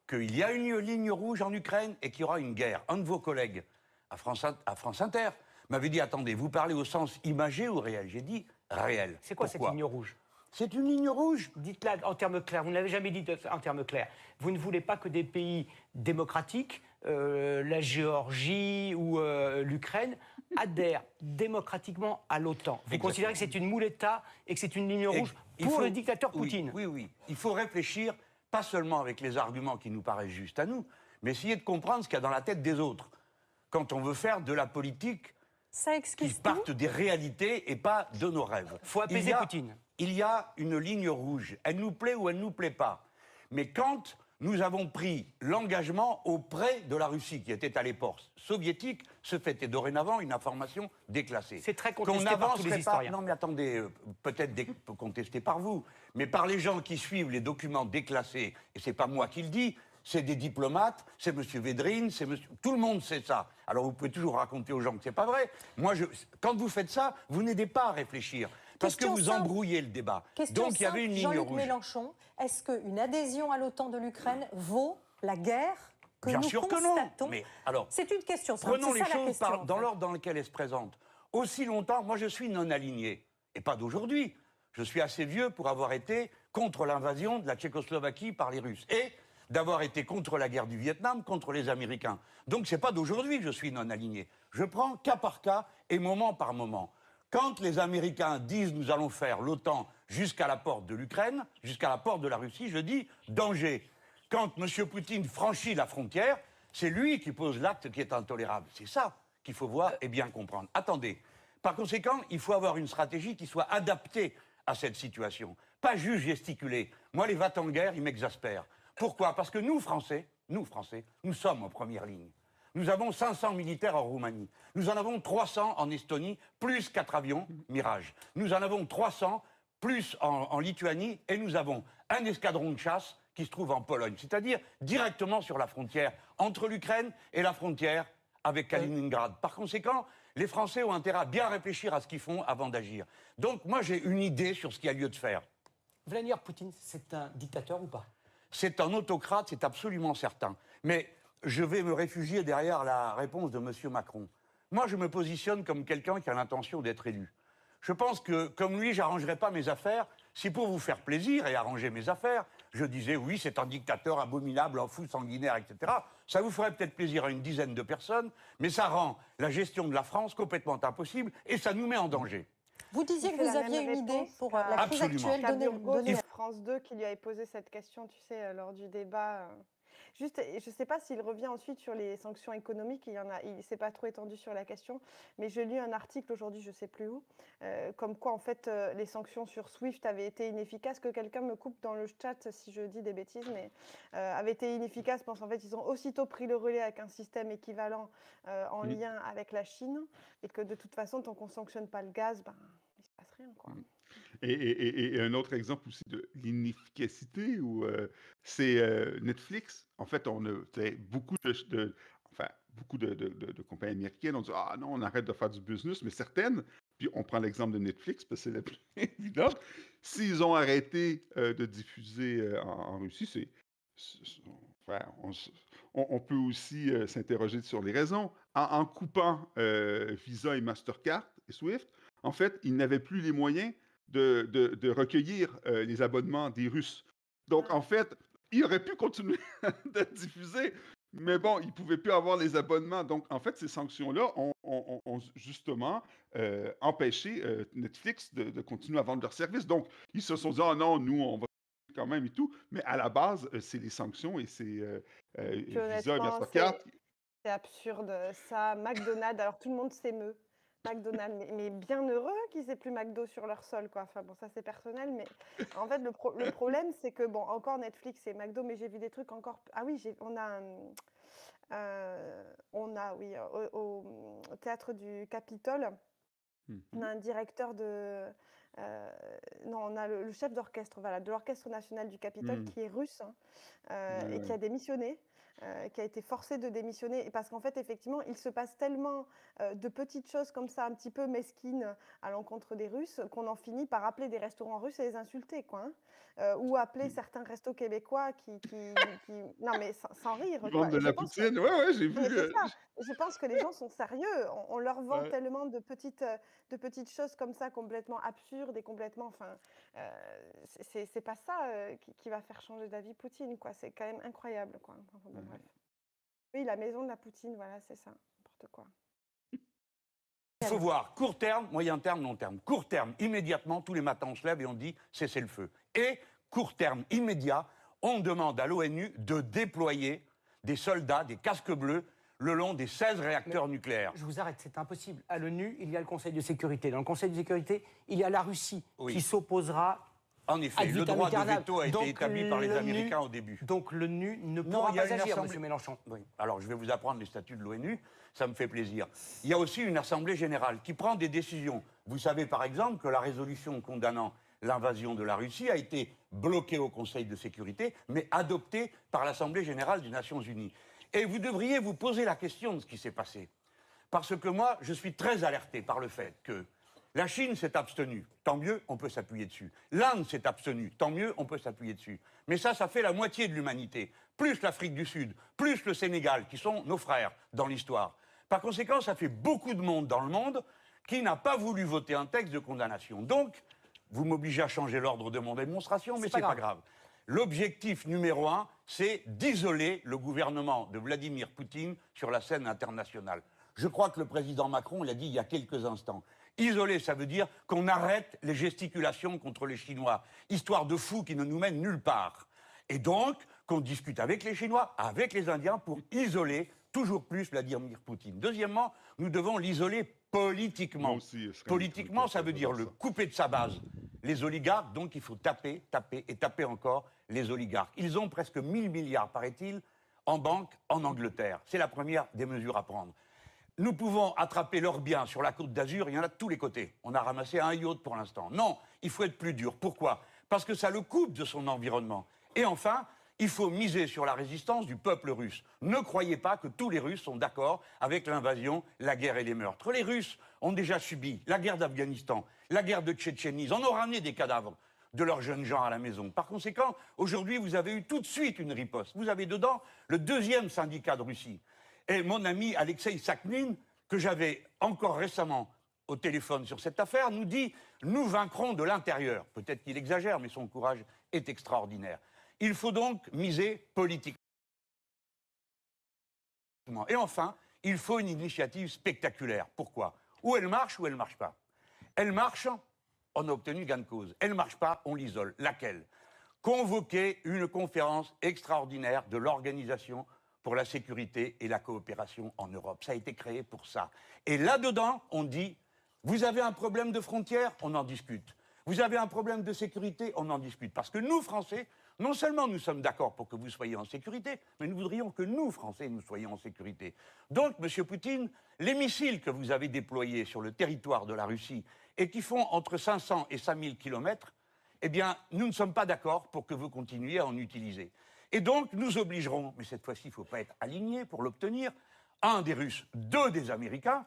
qu'il y a une ligne rouge en Ukraine et qu'il y aura une guerre. Un de vos collègues à France Inter m'avait dit, attendez, vous parlez au sens imagé ou réel? J'ai dit réel. C'est quoi Pourquoi? cette ligne rouge? C'est une ligne rouge. Dites-la en termes clairs. Vous ne l'avez jamais dit en termes clairs. Vous ne voulez pas que des pays démocratiques, la Géorgie ou l'Ukraine, adhèrent démocratiquement à l'OTAN. Vous considérez que c'est une mouletta et que c'est une ligne rouge pour le dictateur Poutine? Oui. Il faut réfléchir, pas seulement avec les arguments qui nous paraissent justes à nous, mais essayer de comprendre ce qu'il y a dans la tête des autres. Quand on veut faire de la politique Ça excuse qui parte des réalités et pas de nos rêves. Il faut apaiser Poutine. Il y a une ligne rouge. Elle nous plaît ou elle ne nous plaît pas. Mais quand nous avons pris l'engagement auprès de la Russie, qui était à l'époque soviétique, ce fait est dorénavant une information déclassée. C'est très contesté par tous les historiens. Non mais attendez, peut-être contesté par vous, mais par les gens qui suivent les documents déclassés, et c'est pas moi qui le dis, c'est des diplomates, c'est M. Védrine, tout le monde sait ça. Alors vous pouvez toujours raconter aux gens que c'est pas vrai. Moi, quand vous faites ça, vous n'aidez pas à réfléchir. Parce que vous embrouillez le débat. Donc il y avait une ligne rouge. Jean-Luc Mélenchon, est-ce qu'une adhésion à l'OTAN de l'Ukraine vaut la guerre que Bien nous sûr que constatons? non. Mais alors, c'est une question. Prenons les ça, la choses question, dans l'ordre dans lequel elles se présentent. Aussi longtemps, moi je suis non aligné, et pas d'aujourd'hui. Je suis assez vieux pour avoir été contre l'invasion de la Tchécoslovaquie par les Russes et d'avoir été contre la guerre du Vietnam, contre les Américains. Donc c'est pas d'aujourd'hui que je suis non aligné. Je prends cas par cas et moment par moment. Quand les Américains disent nous allons faire l'OTAN jusqu'à la porte de l'Ukraine, jusqu'à la porte de la Russie, je dis danger. Quand M. Poutine franchit la frontière, c'est lui qui pose l'acte qui est intolérable. C'est ça qu'il faut voir et bien comprendre. Attendez. Par conséquent, il faut avoir une stratégie qui soit adaptée à cette situation. Pas juste gesticuler. Moi, les va-t-en-guerre, ils m'exaspèrent. Pourquoi? Parce que nous, Français, nous sommes en première ligne. Nous avons 500 militaires en Roumanie. Nous en avons 300 en Estonie, plus 4 avions Mirage. Nous en avons 300 plus en Lituanie et nous avons un escadron de chasse qui se trouve en Pologne, c'est-à-dire directement sur la frontière entre l'Ukraine et la frontière avec Kaliningrad. Par conséquent, les Français ont intérêt à bien réfléchir à ce qu'ils font avant d'agir. Donc moi, j'ai une idée sur ce qu'il y a lieu de faire. Vladimir Poutine, c'est un dictateur ou pas? C'est un autocrate, c'est absolument certain. Mais je vais me réfugier derrière la réponse de M. Macron. Moi, je me positionne comme quelqu'un qui a l'intention d'être élu. Je pense que, comme lui, j'arrangerai pas mes affaires. Si pour vous faire plaisir et arranger mes affaires, je disais oui, c'est un dictateur abominable, un fou sanguinaire, etc. Ça vous ferait peut-être plaisir à une dizaine de personnes, mais ça rend la gestion de la France complètement impossible et ça nous met en danger. Vous disiez que vous aviez une idée pour la crise Absolument. actuelle. Donnez France 2 qui lui avait posé cette question, tu sais, lors du débat. Juste, je ne sais pas s'il revient ensuite sur les sanctions économiques, il ne s'est pas trop étendu sur la question, mais je lis un article aujourd'hui, je ne sais plus où, comme quoi en fait les sanctions sur SWIFT avaient été inefficaces, que quelqu'un me coupe dans le chat si je dis des bêtises, mais avaient été inefficaces parce qu'en fait ils ont aussitôt pris le relais avec un système équivalent en lien avec la Chine, et que de toute façon tant qu'on ne sanctionne pas le gaz, ben, il ne se passe rien, quoi. Et un autre exemple aussi de l'inefficacité, c'est Netflix. En fait, on a beaucoup de compagnies américaines ont dit ah non, on arrête de faire du business, mais certaines, puis on prend l'exemple de Netflix parce que c'est la plus évidente, s'ils ont arrêté de diffuser en Russie, on peut aussi s'interroger sur les raisons. En coupant Visa et Mastercard et Swift, en fait, ils n'avaient plus les moyens de recueillir les abonnements des Russes. Donc, en fait, ils auraient pu continuer de diffuser, mais bon, ils ne pouvaient plus avoir les abonnements. Donc, en fait, ces sanctions-là ont justement empêché Netflix de continuer à vendre leurs services. Donc, ils se sont dit, ah non, nous, on va quand même et tout. Mais à la base, c'est les sanctions et c'est Visa et Mastercard. C'est absurde, ça. McDonald's, alors tout le monde s'émeut. McDonald's, mais bien heureux qu'ils aient plus McDo sur leur sol, quoi. Enfin bon, ça c'est personnel, mais en fait le problème c'est que bon, encore Netflix et McDo, mais j'ai vu des trucs encore. Ah oui, on a oui au théâtre du Capitole, on a un directeur de non, on a le chef d'orchestre, voilà, de l'Orchestre national du Capitole qui est russe et qui a démissionné. Qui a été forcé de démissionner, parce qu'en fait, effectivement, il se passe tellement de petites choses comme ça, un petit peu mesquines à l'encontre des Russes, qu'on en finit par appeler des restaurants russes et les insulter, quoi. Ou appeler certains restos québécois qui... Non, mais sans rire. Ils vendent de la poutine, ouais, j'ai vu. Je pense que les gens sont sérieux. On leur vend tellement de petites choses comme ça, complètement absurdes et complètement... Enfin, c'est pas ça qui va faire changer d'avis Poutine, quoi. C'est quand même incroyable, quoi. Enfin, bon, bref. Oui, la maison de la Poutine, voilà, c'est ça. N'importe quoi. Il faut voir court terme, moyen terme, long terme. Court terme, immédiatement, tous les matins, on se lève et on dit cessez le feu. Et court terme, immédiat, on demande à l'ONU de déployer des soldats, des casques bleus, le long des 16 réacteurs nucléaires. Je vous arrête, c'est impossible. À l'ONU, il y a le Conseil de sécurité. Dans le Conseil de sécurité, il y a la Russie qui s'opposera. En effet, le droit de veto a été établi par les Américains au début. Donc l'ONU ne pourra pas agir, M. Mélenchon. Oui. Alors, je vais vous apprendre les statuts de l'ONU, ça me fait plaisir. Il y a aussi une Assemblée générale qui prend des décisions. Vous savez, par exemple, que la résolution condamnant l'invasion de la Russie a été bloquée au Conseil de sécurité, mais adoptée par l'Assemblée générale des Nations unies. Et vous devriez vous poser la question de ce qui s'est passé. Parce que moi, je suis très alerté par le fait que la Chine s'est abstenue, tant mieux, on peut s'appuyer dessus. L'Inde s'est abstenue, tant mieux, on peut s'appuyer dessus. Mais ça fait la moitié de l'humanité, plus l'Afrique du Sud, plus le Sénégal, qui sont nos frères dans l'histoire. Par conséquent, ça fait beaucoup de monde dans le monde qui n'a pas voulu voter un texte de condamnation. Donc, vous m'obligez à changer l'ordre de mon démonstration, mais c'est pas grave. L'objectif numéro 1, c'est d'isoler le gouvernement de Vladimir Poutine sur la scène internationale. Je crois que le président Macron l'a dit il y a quelques instants. Isoler, ça veut dire qu'on arrête les gesticulations contre les Chinois, histoire de fous qui ne nous mènent nulle part. Et donc, qu'on discute avec les Chinois, avec les Indiens, pour isoler toujours plus Vladimir Poutine. Deuxièmement, nous devons l'isoler politiquement. Politiquement, ça veut dire le couper de sa base. Les oligarques, donc il faut taper, taper et taper encore les oligarques. Ils ont presque 1000 milliards, paraît-il, en banque en Angleterre. C'est la première des mesures à prendre. Nous pouvons attraper leurs biens sur la Côte d'Azur, il y en a de tous les côtés. On a ramassé un yacht pour l'instant. Non, il faut être plus dur. Pourquoi? Parce que ça le coupe de son environnement. Et enfin, Il faut miser sur la résistance du peuple russe. Ne croyez pas que tous les Russes sont d'accord avec l'invasion, la guerre et les meurtres. Les Russes ont déjà subi la guerre d'Afghanistan, la guerre de Tchétchénie. Ils en ont ramené des cadavres de leurs jeunes gens à la maison. Par conséquent, aujourd'hui, vous avez eu tout de suite une riposte. Vous avez dedans le deuxième syndicat de Russie. Et mon ami Alexei Sakhnine, que j'avais encore récemment au téléphone sur cette affaire, nous dit « Nous vaincrons de l'intérieur ». Peut-être qu'il exagère, mais son courage est extraordinaire. Il faut donc miser politiquement. Et enfin, il faut une initiative spectaculaire. Pourquoi? Ou elle marche ou elle ne marche pas. Elle marche, on a obtenu gain de cause. Elle ne marche pas, on l'isole. Laquelle? Convoquer une conférence extraordinaire de l'Organisation pour la sécurité et la coopération en Europe. Ça a été créé pour ça. Et là-dedans, on dit, vous avez un problème de frontières, on en discute. Vous avez un problème de sécurité, on en discute. Parce que nous, Français, non seulement nous sommes d'accord pour que vous soyez en sécurité, mais nous voudrions que nous, Français, nous soyons en sécurité. Donc, M. Poutine, les missiles que vous avez déployés sur le territoire de la Russie et qui font entre 500 et 5000 kilomètres, eh bien, nous ne sommes pas d'accord pour que vous continuiez à en utiliser. Et donc, nous obligerons, mais cette fois-ci, il ne faut pas être aligné pour l'obtenir, un des Russes, deux des Américains,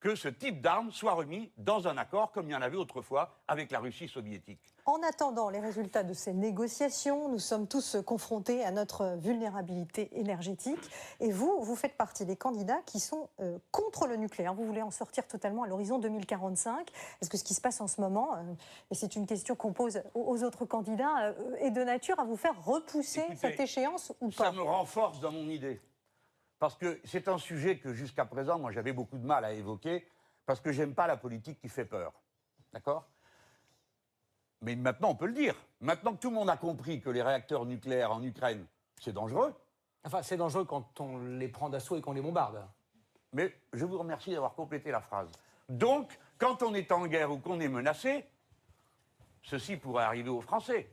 que ce type d'armes soit remis dans un accord comme il y en avait autrefois avec la Russie soviétique. En attendant les résultats de ces négociations, nous sommes tous confrontés à notre vulnérabilité énergétique. Et vous, vous faites partie des candidats qui sont contre le nucléaire. Vous voulez en sortir totalement à l'horizon 2045. Est-ce que ce qui se passe en ce moment, et c'est une question qu'on pose aux autres candidats, est de nature à vous faire repousser cette échéance ou pas? Ça me renforce dans mon idée. Parce que c'est un sujet que jusqu'à présent, moi j'avais beaucoup de mal à évoquer, parce que j'aime pas la politique qui fait peur. D'accord? Mais maintenant on peut le dire. Maintenant que tout le monde a compris que les réacteurs nucléaires en Ukraine, c'est dangereux. Enfin, c'est dangereux quand on les prend d'assaut et qu'on les bombarde. Mais je vous remercie d'avoir complété la phrase. Donc, quand on est en guerre ou qu'on est menacé, ceci pourrait arriver aux Français.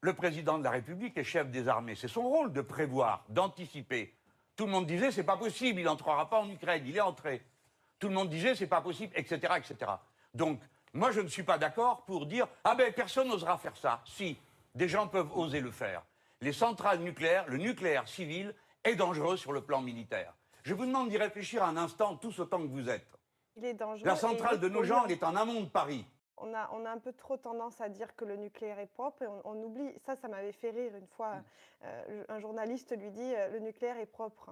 Le président de la République est chef des armées. C'est son rôle de prévoir, d'anticiper. Tout le monde disait, c'est pas possible, il n'entrera pas en Ukraine, il est entré. Tout le monde disait, c'est pas possible, etc., etc. Donc, moi, je ne suis pas d'accord pour dire, ah ben, personne n'osera faire ça. Si, des gens peuvent oser le faire. Les centrales nucléaires, le nucléaire civil est dangereux sur le plan militaire. Je vous demande d'y réfléchir un instant, tous autant que vous êtes. Il est dangereux. La centrale de Nogent, elle est en amont de Paris. On a un peu trop tendance à dire que le nucléaire est propre et on oublie, ça m'avait fait rire une fois, un journaliste lui dit le nucléaire est propre.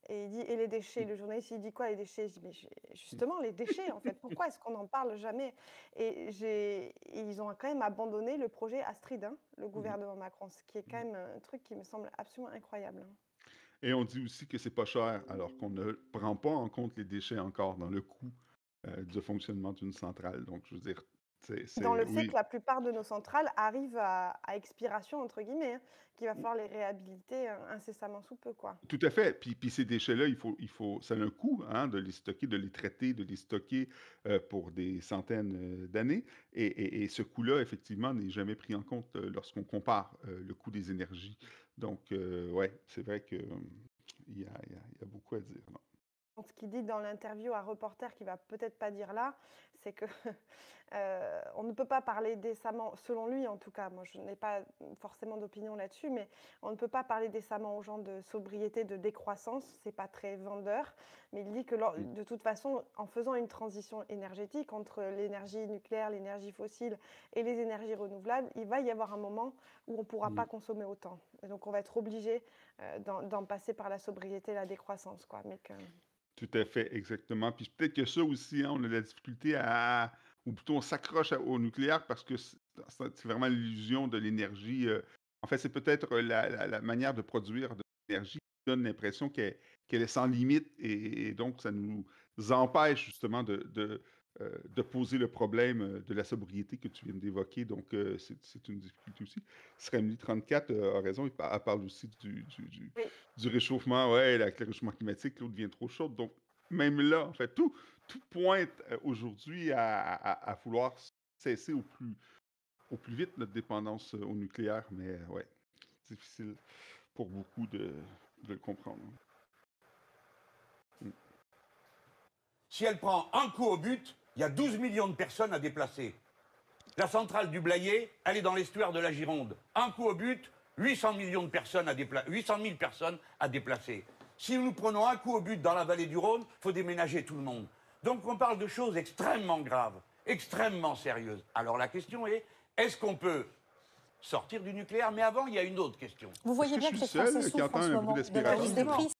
Et il dit, et les déchets? Le journaliste, il dit quoi, les déchets? Je dis, mais justement, les déchets, en fait, pourquoi est-ce qu'on n'en parle jamais? Et ils ont quand même abandonné le projet Astrid, hein, le gouvernement Macron, ce qui est quand même un truc qui me semble absolument incroyable. Et on dit aussi que c'est pas cher, alors qu'on ne prend pas en compte les déchets encore dans le coût du fonctionnement d'une centrale. Donc, je veux dire, Dans le fait oui. que la plupart de nos centrales arrivent à expiration, entre guillemets, hein, qu'il va falloir les réhabiliter incessamment sous peu, quoi. Tout à fait. Puis ces déchets-là, ça a un coût hein, de les stocker, de les traiter, de les stocker pour des centaines d'années. Et ce coût-là, effectivement, n'est jamais pris en compte lorsqu'on compare le coût des énergies. Donc, ouais, c'est vrai qu'il y a beaucoup à dire. Non? Ce qu'il dit dans l'interview à Reporter, qui va peut-être pas dire là, c'est que on ne peut pas parler décemment, selon lui en tout cas, moi je n'ai pas forcément d'opinion là-dessus, mais on ne peut pas parler décemment aux gens de sobriété, de décroissance, c'est pas très vendeur, mais il dit que de toute façon, en faisant une transition énergétique entre l'énergie nucléaire, l'énergie fossile et les énergies renouvelables, il va y avoir un moment où on ne pourra pas consommer autant. Et donc on va être obligé d'en passer par la sobriété et la décroissance, quoi. Mais que... Tout à fait, exactement. Puis peut-être que ça aussi, hein, on a de la difficulté ou plutôt on s'accroche au nucléaire parce que c'est vraiment l'illusion de l'énergie. En fait, c'est peut-être la manière de produire de l'énergie qui donne l'impression qu'elle est sans limite et donc ça nous empêche justement de poser le problème de la sobriété que tu viens d'évoquer. Donc, c'est une difficulté aussi. Sremli 34 a raison, elle parle aussi du réchauffement, ouais, le réchauffement climatique, l'eau devient trop chaude. Donc, même là, en fait, tout pointe aujourd'hui à vouloir cesser au plus vite notre dépendance au nucléaire, mais ouais, c'est difficile pour beaucoup de le comprendre. Si elle prend un coup au but, il y a 12 millions de personnes à déplacer. La centrale du Blayais, elle est dans l'estuaire de la Gironde. Un coup au but, 800 millions de personnes à 800 000 personnes à déplacer. Si nous prenons un coup au but dans la vallée du Rhône, il faut déménager tout le monde. Donc on parle de choses extrêmement graves, extrêmement sérieuses. Alors la question est-ce qu'on peut sortir du nucléaire? Mais avant, il y a une autre question. Vous voyez bien que les Français souffrent en ce moment de la hausse des prix.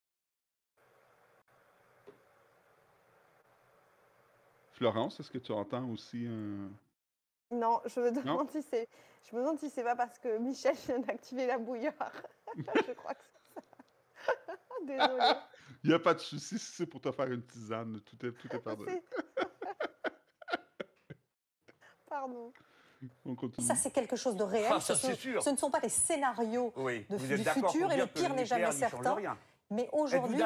Florence, est-ce que tu entends aussi un... Non, je me demande si c'est pas parce que Michel vient d'activer la bouilloire. Je crois que c'est ça. Désolée. Il n'y a pas de souci, si c'est pour te faire une tisane, tout est pardonné. Pardon. On continue. Ça, c'est quelque chose de réel. Ah, ça, c'est sûr. Ce ne sont pas des scénarios du futur, et le pire n'est jamais certain. Mais aujourd'hui,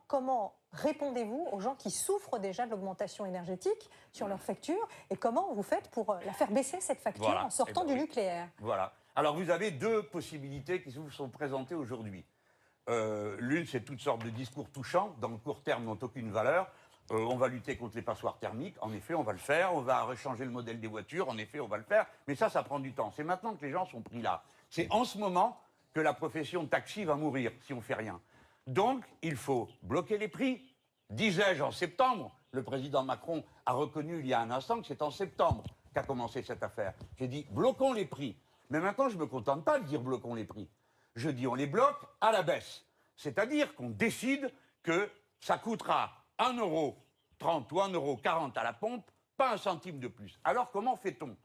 comment répondez-vous aux gens qui souffrent déjà de l'augmentation énergétique sur leur facture, et comment vous faites pour la faire baisser, cette facture, en sortant du nucléaire? Voilà. Alors, vous avez deux possibilités qui vous sont présentées aujourd'hui. L'une, c'est toutes sortes de discours touchants, dans le court terme, n'ont aucune valeur. On va lutter contre les passoires thermiques, en effet, on va le faire. On va rechanger le modèle des voitures, en effet, on va le faire. Mais ça prend du temps. C'est maintenant que les gens sont pris là. C'est en ce moment que la profession de taxi va mourir, si on ne fait rien. Donc, il faut bloquer les prix. Disais-je en septembre, le président Macron a reconnu il y a un instant que c'est en septembre qu'a commencé cette affaire. J'ai dit, bloquons les prix. Mais maintenant, je ne me contente pas de dire bloquons les prix. Je dis, on les bloque à la baisse. C'est-à-dire qu'on décide que ça coûtera 1,30 € ou 1,40 € à la pompe, pas un centime de plus. Alors, comment fait-on?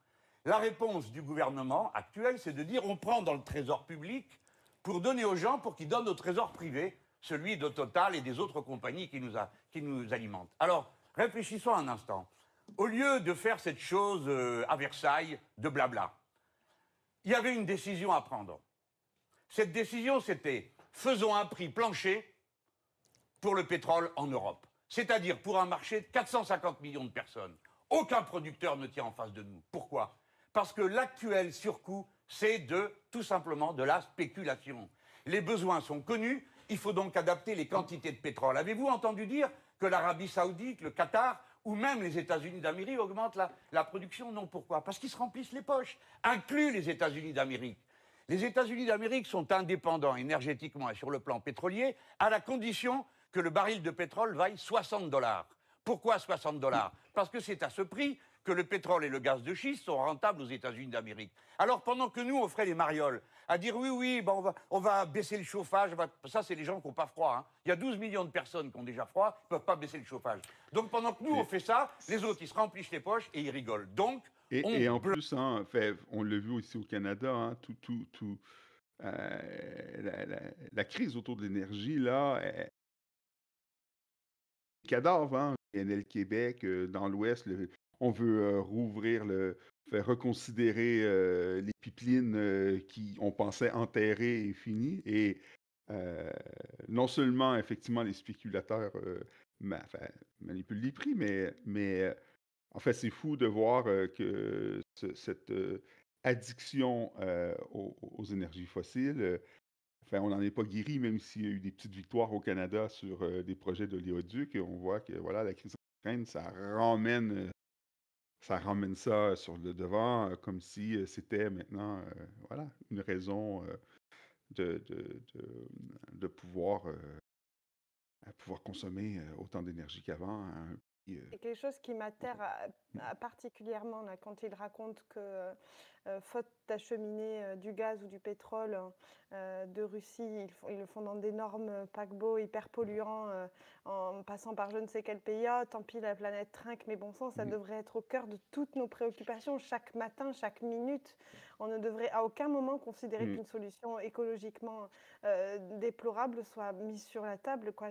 La réponse du gouvernement actuel, c'est de dire, on prend dans le trésor public pour donner aux gens, pour qu'ils donnent au trésor privé, celui de Total et des autres compagnies qui nous alimentent. Alors, réfléchissons un instant. Au lieu de faire cette chose à Versailles, de blabla, il y avait une décision à prendre. Cette décision, c'était faisons un prix plancher pour le pétrole en Europe. C'est-à-dire pour un marché de 450 millions de personnes. Aucun producteur ne tient en face de nous. Pourquoi? Parce que l'actuel surcoût, c'est tout simplement de la spéculation. Les besoins sont connus, il faut donc adapter les quantités de pétrole. Avez-vous entendu dire que l'Arabie Saoudite, le Qatar ou même les États-Unis d'Amérique augmentent la production? Non, pourquoi? Parce qu'ils se remplissent les poches, inclus les États-Unis d'Amérique. Les États-Unis d'Amérique sont indépendants énergétiquement et sur le plan pétrolier à la condition que le baril de pétrole vaille 60 $. Pourquoi 60 $? Parce que c'est à ce prix que le pétrole et le gaz de schiste sont rentables aux États-Unis d'Amérique. Alors pendant que nous, on ferait les marioles, à dire oui, ben on va baisser le chauffage, ça c'est les gens qui n'ont pas froid. Hein. Il y a 12 millions de personnes qui ont déjà froid, ils ne peuvent pas baisser le chauffage. Donc pendant que nous, on fait ça, les autres, ils se remplissent les poches et ils rigolent. Donc, et en plus, hein, on l'a vu aussi au Canada, hein, la crise autour de l'énergie, là, cadavre, hein, NL Québec, dans l'Ouest, on veut rouvrir, faire reconsidérer les pipelines qui, on pensait, enterrées et finies. Et non seulement, effectivement, les spéculateurs manipulent les prix, mais en fait, c'est fou de voir que cette addiction aux énergies fossiles, on n'en est pas guéri, même s'il y a eu des petites victoires au Canada sur des projets d'oléoduc. On voit que voilà, la crise en Ukraine, ça ramène ça sur le devant, comme si c'était maintenant voilà, une raison de pouvoir consommer autant d'énergie qu'avant. Hein. C'est quelque chose qui m'atterre particulièrement là, quand il raconte que, faute d'acheminer du gaz ou du pétrole de Russie, ils le font dans d'énormes paquebots hyper polluants en passant par je ne sais quel pays. Oh, tant pis, la planète trinque, mais bon sang, ça devrait être au cœur de toutes nos préoccupations chaque matin, chaque minute. On ne devrait à aucun moment considérer qu'une solution écologiquement déplorable soit mise sur la table. Quoi.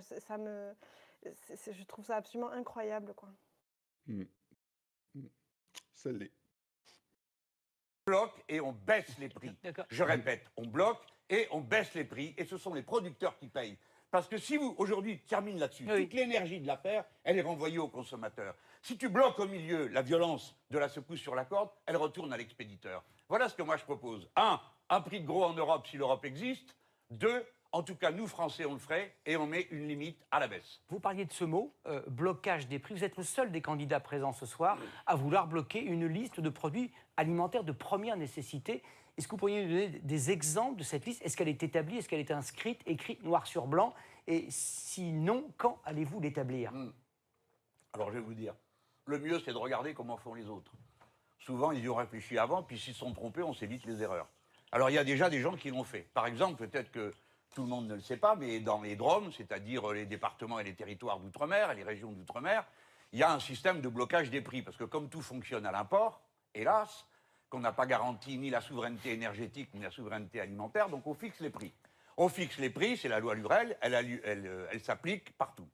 Je trouve ça absolument incroyable, quoi. Ça l'est. On bloque et on baisse les prix. Je répète, on bloque et on baisse les prix, et ce sont les producteurs qui payent. Parce que si vous, aujourd'hui, termine là-dessus, toute l'énergie de l'affaire, elle est renvoyée aux consommateurs. Si tu bloques au milieu la violence de la secousse sur la corde, elle retourne à l'expéditeur. Voilà ce que moi je propose. 1, un prix de gros en Europe si l'Europe existe. 2, en tout cas, nous, Français, on le ferait et on met une limite à la baisse. Vous parliez de ce mot, blocage des prix. Vous êtes le seul des candidats présents ce soir à vouloir bloquer une liste de produits alimentaires de première nécessité. Est-ce que vous pourriez nous donner des exemples de cette liste? Est-ce qu'elle est établie? Est-ce qu'elle est inscrite, écrite noir sur blanc? Et sinon, quand allez-vous l'établir? Alors, je vais vous dire, le mieux, c'est de regarder comment font les autres. Souvent, ils y ont réfléchi avant, puis s'ils se sont trompés, on s'évite les erreurs. Alors, il y a déjà des gens qui l'ont fait. Par exemple, peut-être que tout le monde ne le sait pas, mais dans les DROM, c'est-à-dire les départements et les territoires d'outre-mer et les régions d'outre-mer, il y a un système de blocage des prix. Parce que comme tout fonctionne à l'import, hélas, qu'on n'a pas garanti ni la souveraineté énergétique ni la souveraineté alimentaire, donc on fixe les prix. On fixe les prix, c'est la loi Lurel, elle s'applique partout.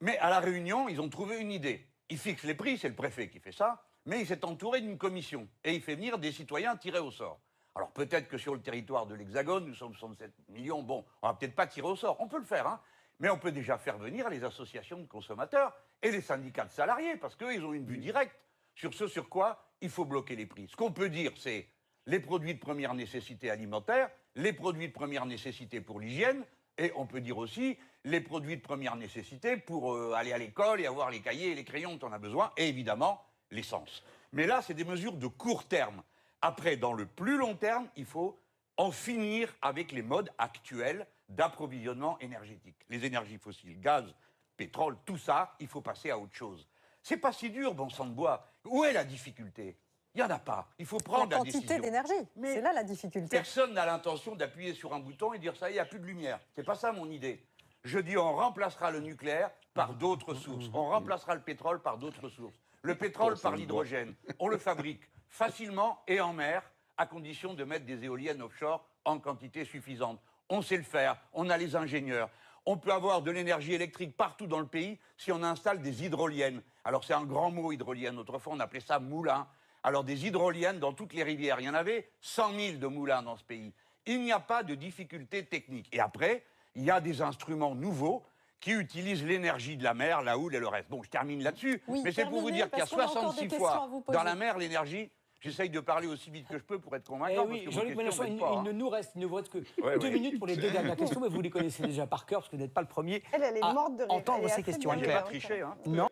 Mais à La Réunion, ils ont trouvé une idée. Ils fixent les prix, c'est le préfet qui fait ça, mais il s'est entouré d'une commission et il fait venir des citoyens tirés au sort. Alors peut-être que sur le territoire de l'Hexagone, nous sommes 67 millions, bon, on va peut-être pas tirer au sort, on peut le faire, hein, mais on peut déjà faire venir les associations de consommateurs et les syndicats de salariés, parce qu'eux, ils ont une vue directe sur ce sur quoi il faut bloquer les prix. Ce qu'on peut dire, c'est les produits de première nécessité alimentaire, les produits de première nécessité pour l'hygiène, et on peut dire aussi les produits de première nécessité pour aller à l'école et avoir les cahiers et les crayons dont on a besoin, et évidemment l'essence. Mais là, c'est des mesures de court terme. Après, dans le plus long terme, il faut en finir avec les modes actuels d'approvisionnement énergétique. Les énergies fossiles, gaz, pétrole, tout ça, il faut passer à autre chose. C'est pas si dur, bon sang de bois. Où est la difficulté? Il n'y en a pas. Il faut prendre la décision. La quantité d'énergie, c'est là la difficulté. Personne n'a l'intention d'appuyer sur un bouton et dire ça, il n'y a plus de lumière. C'est pas ça mon idée. Je dis on remplacera le nucléaire par d'autres sources. On remplacera le pétrole par d'autres sources. Le pétrole par l'hydrogène. On le fabrique facilement et en mer, à condition de mettre des éoliennes offshore en quantité suffisante. On sait le faire, on a les ingénieurs. On peut avoir de l'énergie électrique partout dans le pays si on installe des hydroliennes. Alors c'est un grand mot, hydrolienne. Autrefois, on appelait ça moulin. Alors des hydroliennes dans toutes les rivières. Il y en avait 100 000 de moulins dans ce pays. Il n'y a pas de difficulté technique. Et après, il y a des instruments nouveaux qui utilisent l'énergie de la mer, la houle et le reste. Bon, je termine là-dessus, oui, mais c'est pour vous dire qu'il y a 66 fois dans la mer l'énergie. J'essaye de parler aussi vite que je peux pour être convaincant. Oui, Jean-Luc Mélenchon, il ne nous reste que 2 minutes pour les 2 dernières questions, mais vous les connaissez déjà par cœur, parce que vous n'êtes pas le premier Elle est morte de rire. entendre ces questions. Je n'ai pas triché, hein. Non.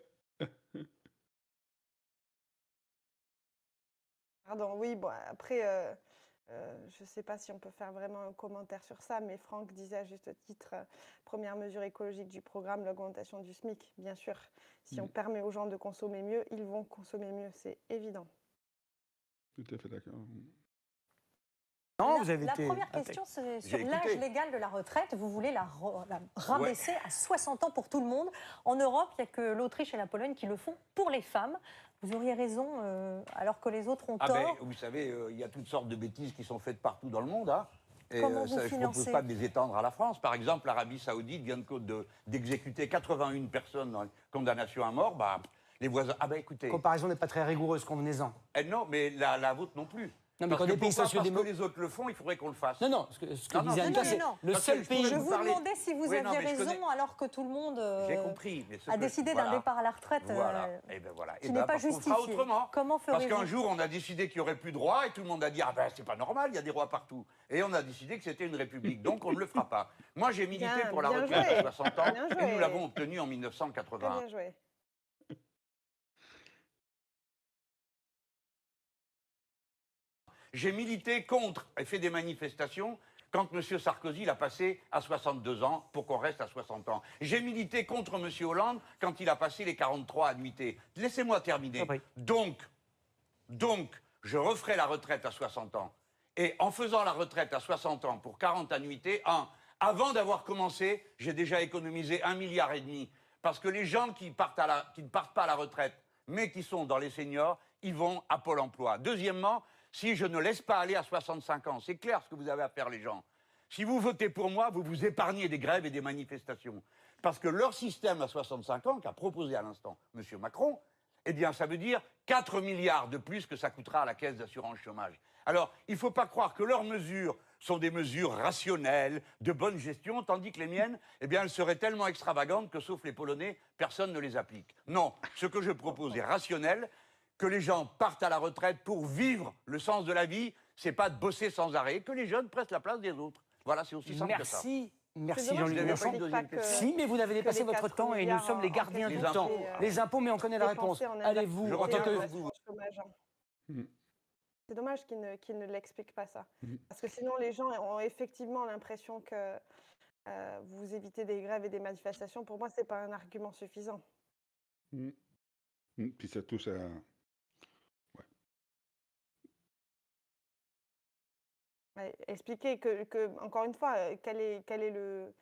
Pardon, oui, bon, après, je ne sais pas si on peut faire vraiment un commentaire sur ça, mais Franck disait à juste titre, première mesure écologique du programme, l'augmentation du SMIC, bien sûr. Si on permet aux gens de consommer mieux, ils vont consommer mieux, c'est évident. Tout à fait d'accord. Non, vous avez la été... première question, c'est sur l'âge légal de la retraite. Vous voulez la rabaisser à 60 ans pour tout le monde. En Europe, il n'y a que l'Autriche et la Pologne qui le font pour les femmes. Vous auriez raison, alors que les autres ont tort. Ben, vous savez, il y a toutes sortes de bêtises qui sont faites partout dans le monde. Hein. Et comment vous je ne propose pas de les étendre à la France. Par exemple, l'Arabie Saoudite vient d'exécuter 81 personnes dans condamnation à mort. Bah, les voisins... Ah ben écoutez... La comparaison n'est pas très rigoureuse, convenez-en. Non, mais la vôtre non plus. Non, mais quand des pays parce que les autres le font, il faudrait qu'on le fasse. Non, ce que disait Anita, c'est le seul pays... Je vous demandais si vous aviez raison, alors que tout le monde a décidé d'un départ à la retraite qui n'est pas justifié. Comment Parce qu'un jour, on a décidé qu'il n'y aurait plus de droits, et tout le monde a dit « Ah ben, c'est pas normal, il y a des droits partout. » Et on a décidé que c'était une république, donc on ne le fera pas. Moi, j'ai milité pour la retraite à 60 ans, et nous l'avons obtenue en 1981. Bien joué. J'ai milité contre et fait des manifestations quand M. Sarkozy l'a passé à 62 ans pour qu'on reste à 60 ans. J'ai milité contre M. Hollande quand il a passé les 43 annuités. Laissez-moi terminer. Donc, je referai la retraite à 60 ans. Et en faisant la retraite à 60 ans pour 40 annuités, avant d'avoir commencé, j'ai déjà économisé 1,5 milliard. Parce que les gens qui ne partent pas à la retraite, mais qui sont dans les seniors, ils vont à Pôle emploi. Deuxièmement, si je ne laisse pas aller à 65 ans, c'est clair ce que vous avez à faire les gens. Si vous votez pour moi, vous vous épargnez des grèves et des manifestations. Parce que leur système à 65 ans, qu'a proposé à l'instant M. Macron, eh bien ça veut dire 4 milliards de plus que ça coûtera à la caisse d'assurance chômage. Alors, il ne faut pas croire que leurs mesures sont des mesures rationnelles, de bonne gestion, tandis que les miennes, eh bien, elles seraient tellement extravagantes que, sauf les Polonais, personne ne les applique. Non, ce que je propose est rationnel. Que les gens partent à la retraite pour vivre le sens de la vie, c'est pas de bosser sans arrêt, que les jeunes prennent la place des autres. Voilà, c'est aussi simple que ça. Merci Jean-Luc Mélenchon. Si, mais vous n'avez dépassé votre temps et nous sommes les gardiens du temps. Les impôts, mais on connaît la réponse. Allez-vous, en tant que... C'est dommage qu'il ne l'explique pas ça. Mhm. Parce que sinon, les gens ont effectivement l'impression que vous évitez des grèves et des manifestations. Pour moi, ce n'est pas un argument suffisant. Mm. Puis ça touche à... Ouais. Ouais, expliquer encore une fois, quel est le,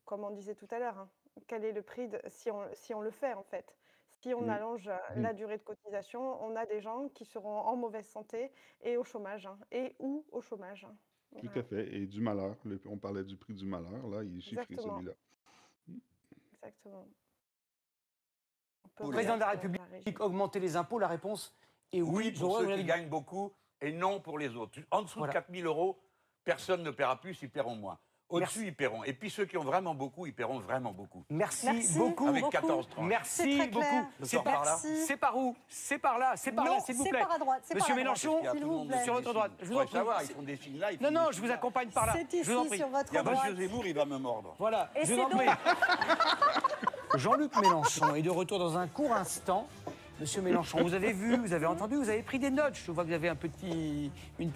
comme on disait tout à l'heure, hein, quel est le prix si on le fait en fait. Si on Mm. allonge la durée de cotisation, on a des gens qui seront en mauvaise santé et au chômage, hein, et ou au chômage, hein. Tout Voilà. à fait. Et du malheur. On parlait du prix du malheur. Là, il est chiffré Exactement. celui-là. Exactement. Le président de la République augmenter les impôts, la réponse est Oui, pour J'aurais- ceux vous qui l'avez- gagnent beaucoup et non pour les autres. En dessous Voilà. de 4 000 euros, personne ne paiera plus, ils paieront moins. Au-dessus, Merci. ils paieront. Et puis ceux qui ont vraiment beaucoup, ils paieront vraiment beaucoup. Merci, Merci beaucoup. Avec beaucoup. 14 tranches. C'est Merci très clair. beaucoup. Je sors par là. Merci. C'est par où? C'est par là, c'est par Non, là, s'il vous c'est plaît. par à droite. c'est Monsieur par à droite, Mélenchon, Il y a s'il tout le vous monde plaît. sur votre droite. Je vous en Faudrait prie. savoir, ils font des signes là. ils Non, font non, des je vous signes là. accompagne par là. C'est Je vous en ici, prie. sur votre Il y a droite. M. Zemmour, il va me mordre. Voilà, Et je vous c'est en prie. Jean-Luc Mélenchon est de retour dans un court instant. Monsieur Mélenchon, vous avez vu, vous avez entendu, vous avez pris des notes. Je vois que vous avez une petite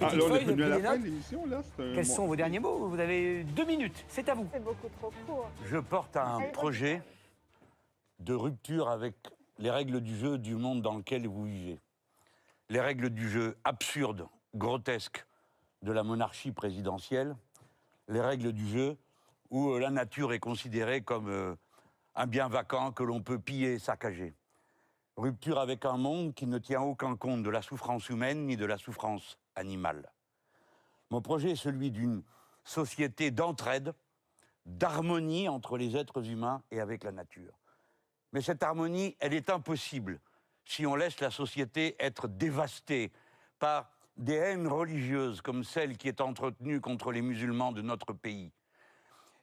Ah, là, on est feuille, vous venu à avez la pris fin des de notes. l'émission, là. Quels sont vos derniers mots? Vous avez 2 minutes, c'est à vous. C'est beaucoup trop court. Je porte un Allez, projet de rupture avec les règles du jeu du monde dans lequel vous vivez. Les règles du jeu absurdes, grotesques de la monarchie présidentielle. Les règles du jeu où la nature est considérée comme un bien vacant que l'on peut piller et saccager. Rupture avec un monde qui ne tient aucun compte de la souffrance humaine ni de la souffrance animale. Mon projet est celui d'une société d'entraide, d'harmonie entre les êtres humains et avec la nature. Mais cette harmonie, elle est impossible si on laisse la société être dévastée par des haines religieuses comme celle qui est entretenue contre les musulmans de notre pays.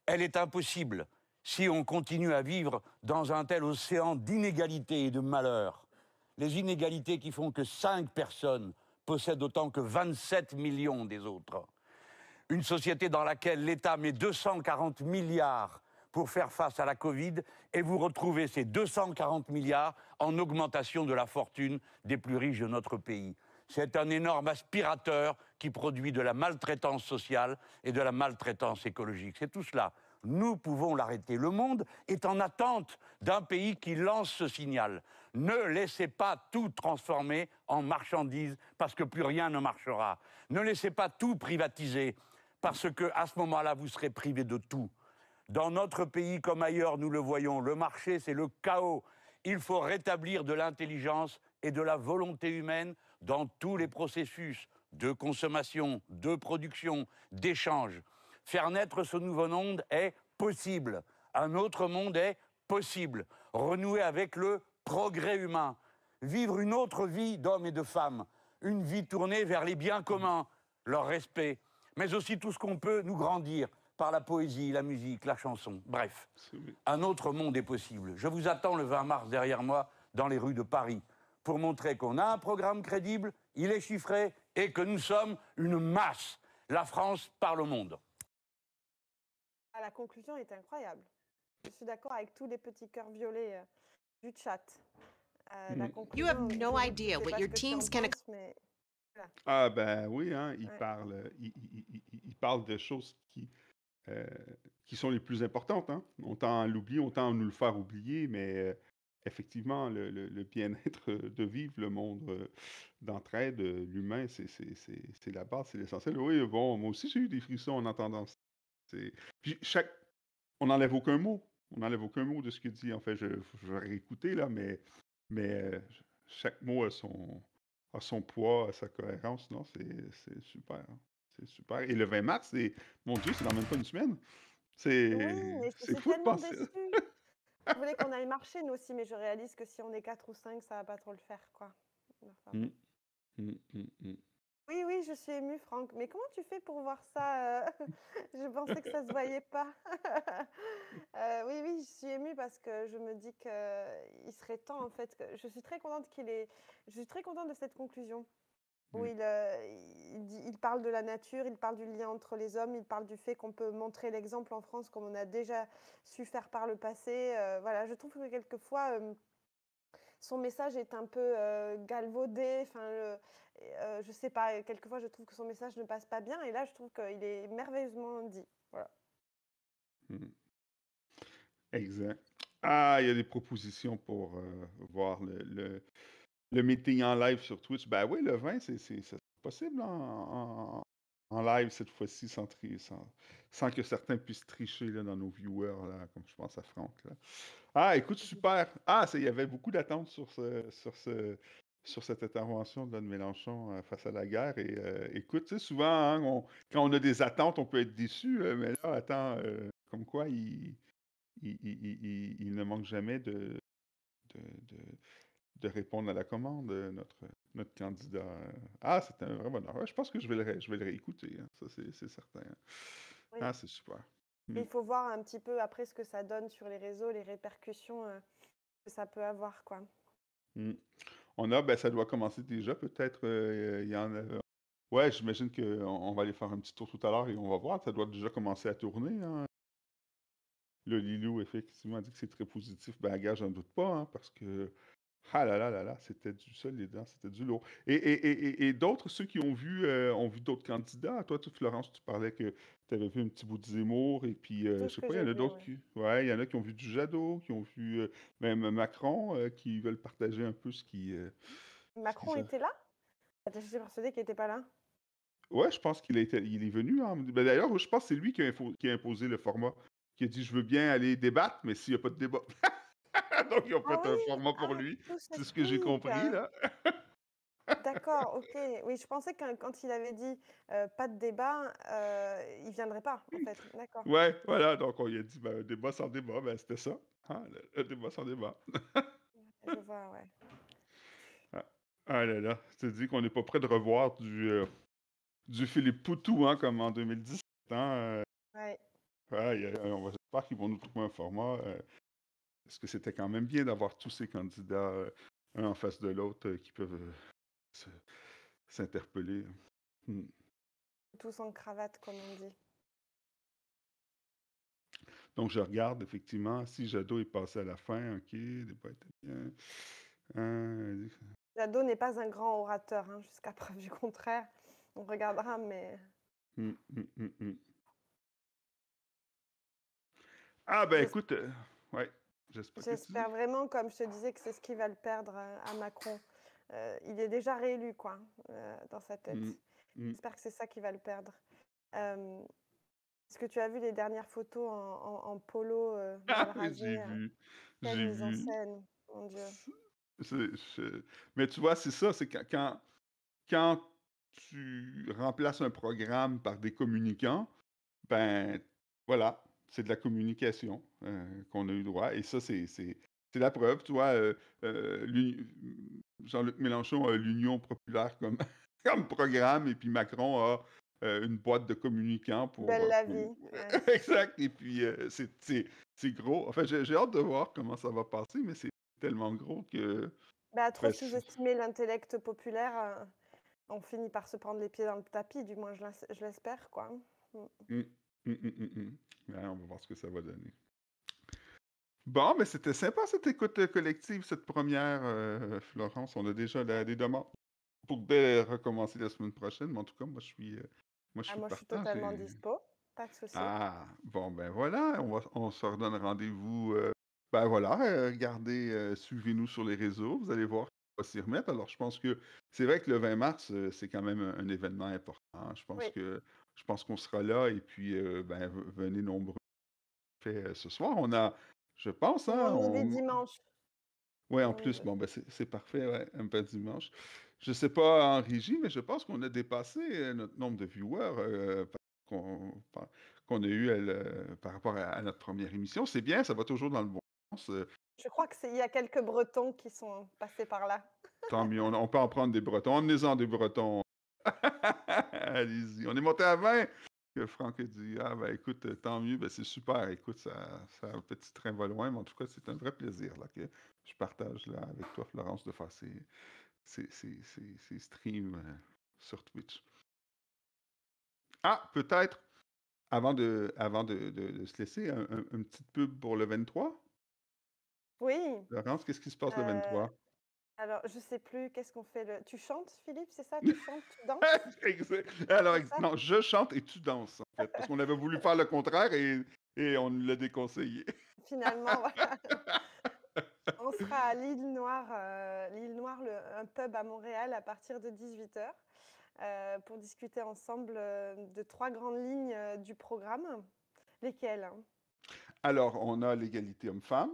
Elle est impossible si on continue à vivre dans un tel océan d'inégalités et de malheurs. Les inégalités qui font que 5 personnes possèdent autant que 27 millions des autres. Une société dans laquelle l'État met 240 milliards pour faire face à la Covid et vous retrouvez ces 240 milliards en augmentation de la fortune des plus riches de notre pays. C'est un énorme aspirateur qui produit de la maltraitance sociale et de la maltraitance écologique. C'est tout cela. Nous pouvons l'arrêter. Le monde est en attente d'un pays qui lance ce signal. Ne laissez pas tout transformer en marchandises parce que plus rien ne marchera. Ne laissez pas tout privatiser parce qu'à ce moment-là, vous serez privé de tout. Dans notre pays comme ailleurs, nous le voyons, le marché, c'est le chaos. Il faut rétablir de l'intelligence et de la volonté humaine dans tous les processus de consommation, de production, d'échange. Faire naître ce nouveau monde est possible. Un autre monde est possible. Renouer avec le progrès humain. Vivre une autre vie d'hommes et de femmes. Une vie tournée vers les biens communs, leur respect. Mais aussi tout ce qu'on peut nous grandir par la poésie, la musique, la chanson. Bref, un autre monde est possible. Je vous attends le 20 mars derrière moi dans les rues de Paris pour montrer qu'on a un programme crédible, il est chiffré et que nous sommes une masse. La France parle au monde. Ah, la conclusion est incroyable. Je suis d'accord avec tous les petits cœurs violets du chat. La You have conclusion, no je idea sais what pas your ce que tu en teams can penses, mais voilà. Ah ben oui, hein, il Ouais. parle, il parle de choses qui sont les plus importantes. Hein. On tend à l'oublier, on tend à nous le faire oublier, mais effectivement, le bien-être de vivre le monde d'entraide, l'humain, c'est la base, c'est l'essentiel. Oui, bon, moi aussi j'ai eu des frissons en entendant ça. Puis on n'enlève aucun mot. On n'enlève aucun mot de ce qu'il dit. En fait, je vais réécouter, là, mais chaque mot a son poids, a sa cohérence. Non, c'est super. Hein. C'est super. Et le 20 mars, mon Dieu, c'est dans même pas une semaine. Oui, mais je C'est suis fou de tellement penser. déçue. Je voulais qu'on aille marcher, nous aussi, mais je réalise que si on est 4 ou 5, ça va pas trop le faire, quoi. Enfin, Mm, mm, mm, mm. oui, oui, je suis émue, Franck. Mais comment tu fais pour voir ça Je pensais que ça se voyait pas. Oui, oui, je suis émue parce que je me dis qu'il serait temps, en fait. Je suis très contente Je suis très contente de cette conclusion. Où il parle de la nature, il parle du lien entre les hommes, il parle du fait qu'on peut montrer l'exemple en France comme on a déjà su faire par le passé. Voilà, je trouve que quelquefois, son message est un peu galvaudé. Enfin, je sais pas, quelquefois je trouve que son message ne passe pas bien, et là je trouve qu'il est merveilleusement dit. Voilà. Hmm. Exact. Ah, il y a des propositions pour voir le meeting en live sur Twitch. Ben oui, le 20, c'est possible en live cette fois-ci, sans que certains puissent tricher là, dans nos viewers, là, comme je pense à Franck. Là. Ah, écoute, super. Ah, il y avait beaucoup d'attentes sur cette intervention de Don Mélenchon face à la guerre. Et écoute, tu sais, souvent, hein, quand on a des attentes, on peut être déçu, mais là, attends, comme quoi il ne manque jamais de, de- de répondre à la commande, notre candidat. Ah, c'est un vrai bonheur. Ouais, je pense que je vais le réécouter, hein. Ça, c'est certain. Hein. Oui. Ah, c'est super. Et il faut voir un petit peu après ce que ça donne sur les réseaux, les répercussions que ça peut avoir, quoi. Ben, ça doit commencer déjà, peut-être. Il y en a. Ouais, j'imagine qu'on va aller faire un petit tour tout à l'heure et on va voir. Ça doit déjà commencer à tourner. Hein. Le Lilou, effectivement, a dit que c'est très positif. Ben, gars, j'en doute pas, hein, parce que. Ah là là là là, c'était du solide, hein, c'était du lourd. Et d'autres, ceux qui ont vu d'autres candidats. Toi, Florence, tu parlais que tu avais vu un petit bout de Zemmour, et puis, Tout je ce sais que pas, il y j'ai en a vu, d'autres oui. qui. Ouais, il y en a qui ont vu du Jadot, qui ont vu même Macron, qui veulent partager un peu ce qu'ils Macron ont. était là? Je suis persuadée qu'il n'était pas là. Ouais, je pense il est venu. Hein. Ben, d'ailleurs, je pense que c'est lui qui a imposé le format, qui a dit, je veux bien aller débattre, mais s'il n'y a pas de débat. Donc, ils ont Ah fait oui, un format pour ah, lui. tout C'est ce que j'ai s'explique. compris, là. D'accord, ok. Oui, je pensais que quand il avait dit pas de débat, il viendrait pas, en fait. D'accord. Ouais, voilà. Donc, on lui a dit, ben, un débat sans débat, ben, c'était ça. Hein, le débat sans débat. Je vois, ouais. Ah, ah là là, je te dis qu'on n'est pas prêt de revoir du Philippe Poutou, hein, comme en 2017. Hein, Ouais. ouais, j'espère qu'ils vont nous trouver un format. Parce que c'était quand même bien d'avoir tous ces candidats, un en face de l'autre, qui peuvent se- s'interpeller. Hmm. Tous en cravate, comme on dit. Donc, je regarde, effectivement, si Jadot est passé à la fin, OK, débat était bien. Euh, Jadot n'est pas un grand orateur, hein, jusqu'à preuve du contraire. On regardera, mais hum, hum, hum, hum. Ah, ben j'es- écoute, ouais, j'espère que tu dis. j'espère vraiment, comme je te disais, que c'est ce qui va le perdre à Macron. Il est déjà réélu, quoi, dans sa tête. Hum, hum. J'espère que c'est ça qui va le perdre. Euh, Est-ce que tu as vu les dernières photos en polo mal Ah, oui, j'ai rasé? vu, Quelle j'ai mise en vu. scène, mon Dieu. Mais tu vois, c'est ça, c'est quand tu remplaces un programme par des communicants, ben voilà, c'est de la communication qu'on a eu droit. Et ça, c'est la preuve. Tu vois, Jean-Luc Mélenchon a l'Union populaire comme, comme programme, et puis Macron a une boîte de communicants pour. Belle la vie. Ouais. Exact. Et puis, c'est gros. Enfin, j'ai hâte de voir comment ça va passer, mais c'est tellement gros que. Bah, à trop Ben, sous-estimer l'intellect populaire, on finit par se prendre les pieds dans le tapis, du moins je l'espère, quoi. Mm. hum, Ouais, on va voir ce que ça va donner. Bon, mais c'était sympa cette écoute collective, cette première, Florence. On a déjà des demandes pour recommencer la semaine prochaine, mais en tout cas, moi, je Ah, suis moi, je suis partant. totalement dispo, pas de souci. Ah, bon, ben voilà, on se redonne rendez-vous. Ben voilà, regardez, suivez-nous sur les réseaux, vous allez voir qu'on va s'y remettre. Alors, je pense que c'est vrai que le 20 mars, c'est quand même un événement important. Oui, Je pense qu'on sera là, et puis, ben, venez nombreux. Fait, ce soir, je pense, tout le hein, monde nous dit dimanche. ouais, Tout en le monde nous plus, dit- bon, ben c'est parfait, ouais, un peu dimanche. Je sais pas en régie, mais je pense qu'on a dépassé notre nombre de viewers qu'on qu'on a eu par rapport à notre première émission. C'est bien, ça va toujours dans le bon sens. Je crois il y a quelques Bretons qui sont passés par là. Tant mieux, on peut en prendre des Bretons. Emmenez-en des Bretons. Allez-y. On est monté à 20. Que Franck a dit, ah ben écoute, tant mieux, ben c'est super. Écoute, ça, un petit train va loin, mais en tout cas, c'est un vrai plaisir là, que je partage là, avec toi, Florence, de faire ces streams sur Twitch. Ah, peut-être, avant de se laisser, une petite pub pour le 23. Oui, Florence, qu'est-ce qui se passe le euh, 23? Alors, je sais plus, qu'est-ce qu'on fait Tu chantes, Philippe, c'est ça? Tu chantes, tu danses? Alors, C'est ça? non, je chante et tu danses, en fait, parce qu'on avait voulu faire le contraire et on nous l'a déconseillé. Finalement, voilà. On sera à l'île Noire, un pub à Montréal à partir de 18h pour discuter ensemble de 3 grandes lignes du programme. Lesquelles? Alors, on a l'égalité homme-femme,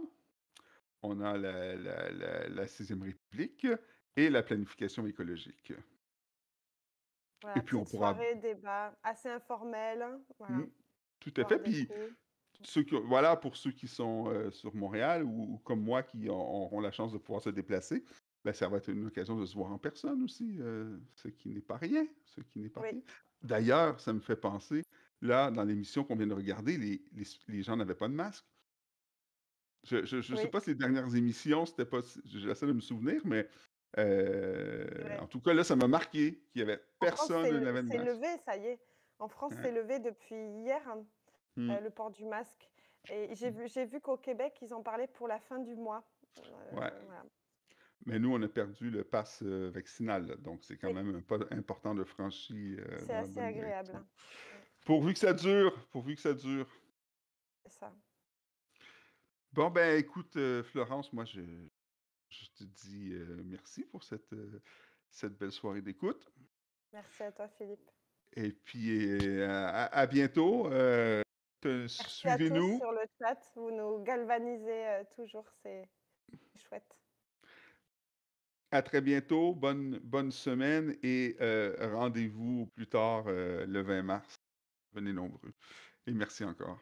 on a la 6e République et la planification écologique. Voilà, Et puis, on petite pourra... soirée, débat assez informel. Voilà, Mm, tout à boire fait. des Puis, coups. voilà, pour ceux qui sont sur Montréal ou comme moi qui auront la chance de pouvoir se déplacer, ben, ça va être une occasion de se voir en personne aussi, ce qui n'est pas rien, ce qui n'est pas Oui. rien. D'ailleurs, ça me fait penser, là, dans l'émission qu'on vient de regarder, les gens n'avaient pas de masque. Je ne sais Oui, pas si les dernières émissions, c'était pas... J'essaie de me souvenir, mais c'est vrai. en tout cas, là, ça m'a marqué qu'il n'y avait En France, personne qui n'avait de c'est masque. levé, ça y est. En France, Hein? c'est levé depuis hier, Hmm. le port du masque. Et j'ai vu qu'au Québec, ils en parlaient pour la fin du mois. Ouais. Voilà. Mais nous, on a perdu le pass vaccinal, là, donc c'est quand Oui, même un pas important de franchir c'est dans la assez bonne agréable. direction. Pourvu que ça dure, pourvu que ça dure. C'est ça. Bon, ben écoute, Florence, moi, je te dis merci pour cette belle soirée d'écoute. Merci à toi, Philippe. Et puis, à bientôt. Merci à tous Suivez-nous. sur le chat. Vous nous galvanisez toujours, c'est chouette. À très bientôt. Bonne semaine et rendez-vous plus tard le 20 mars. Venez nombreux. Et merci encore.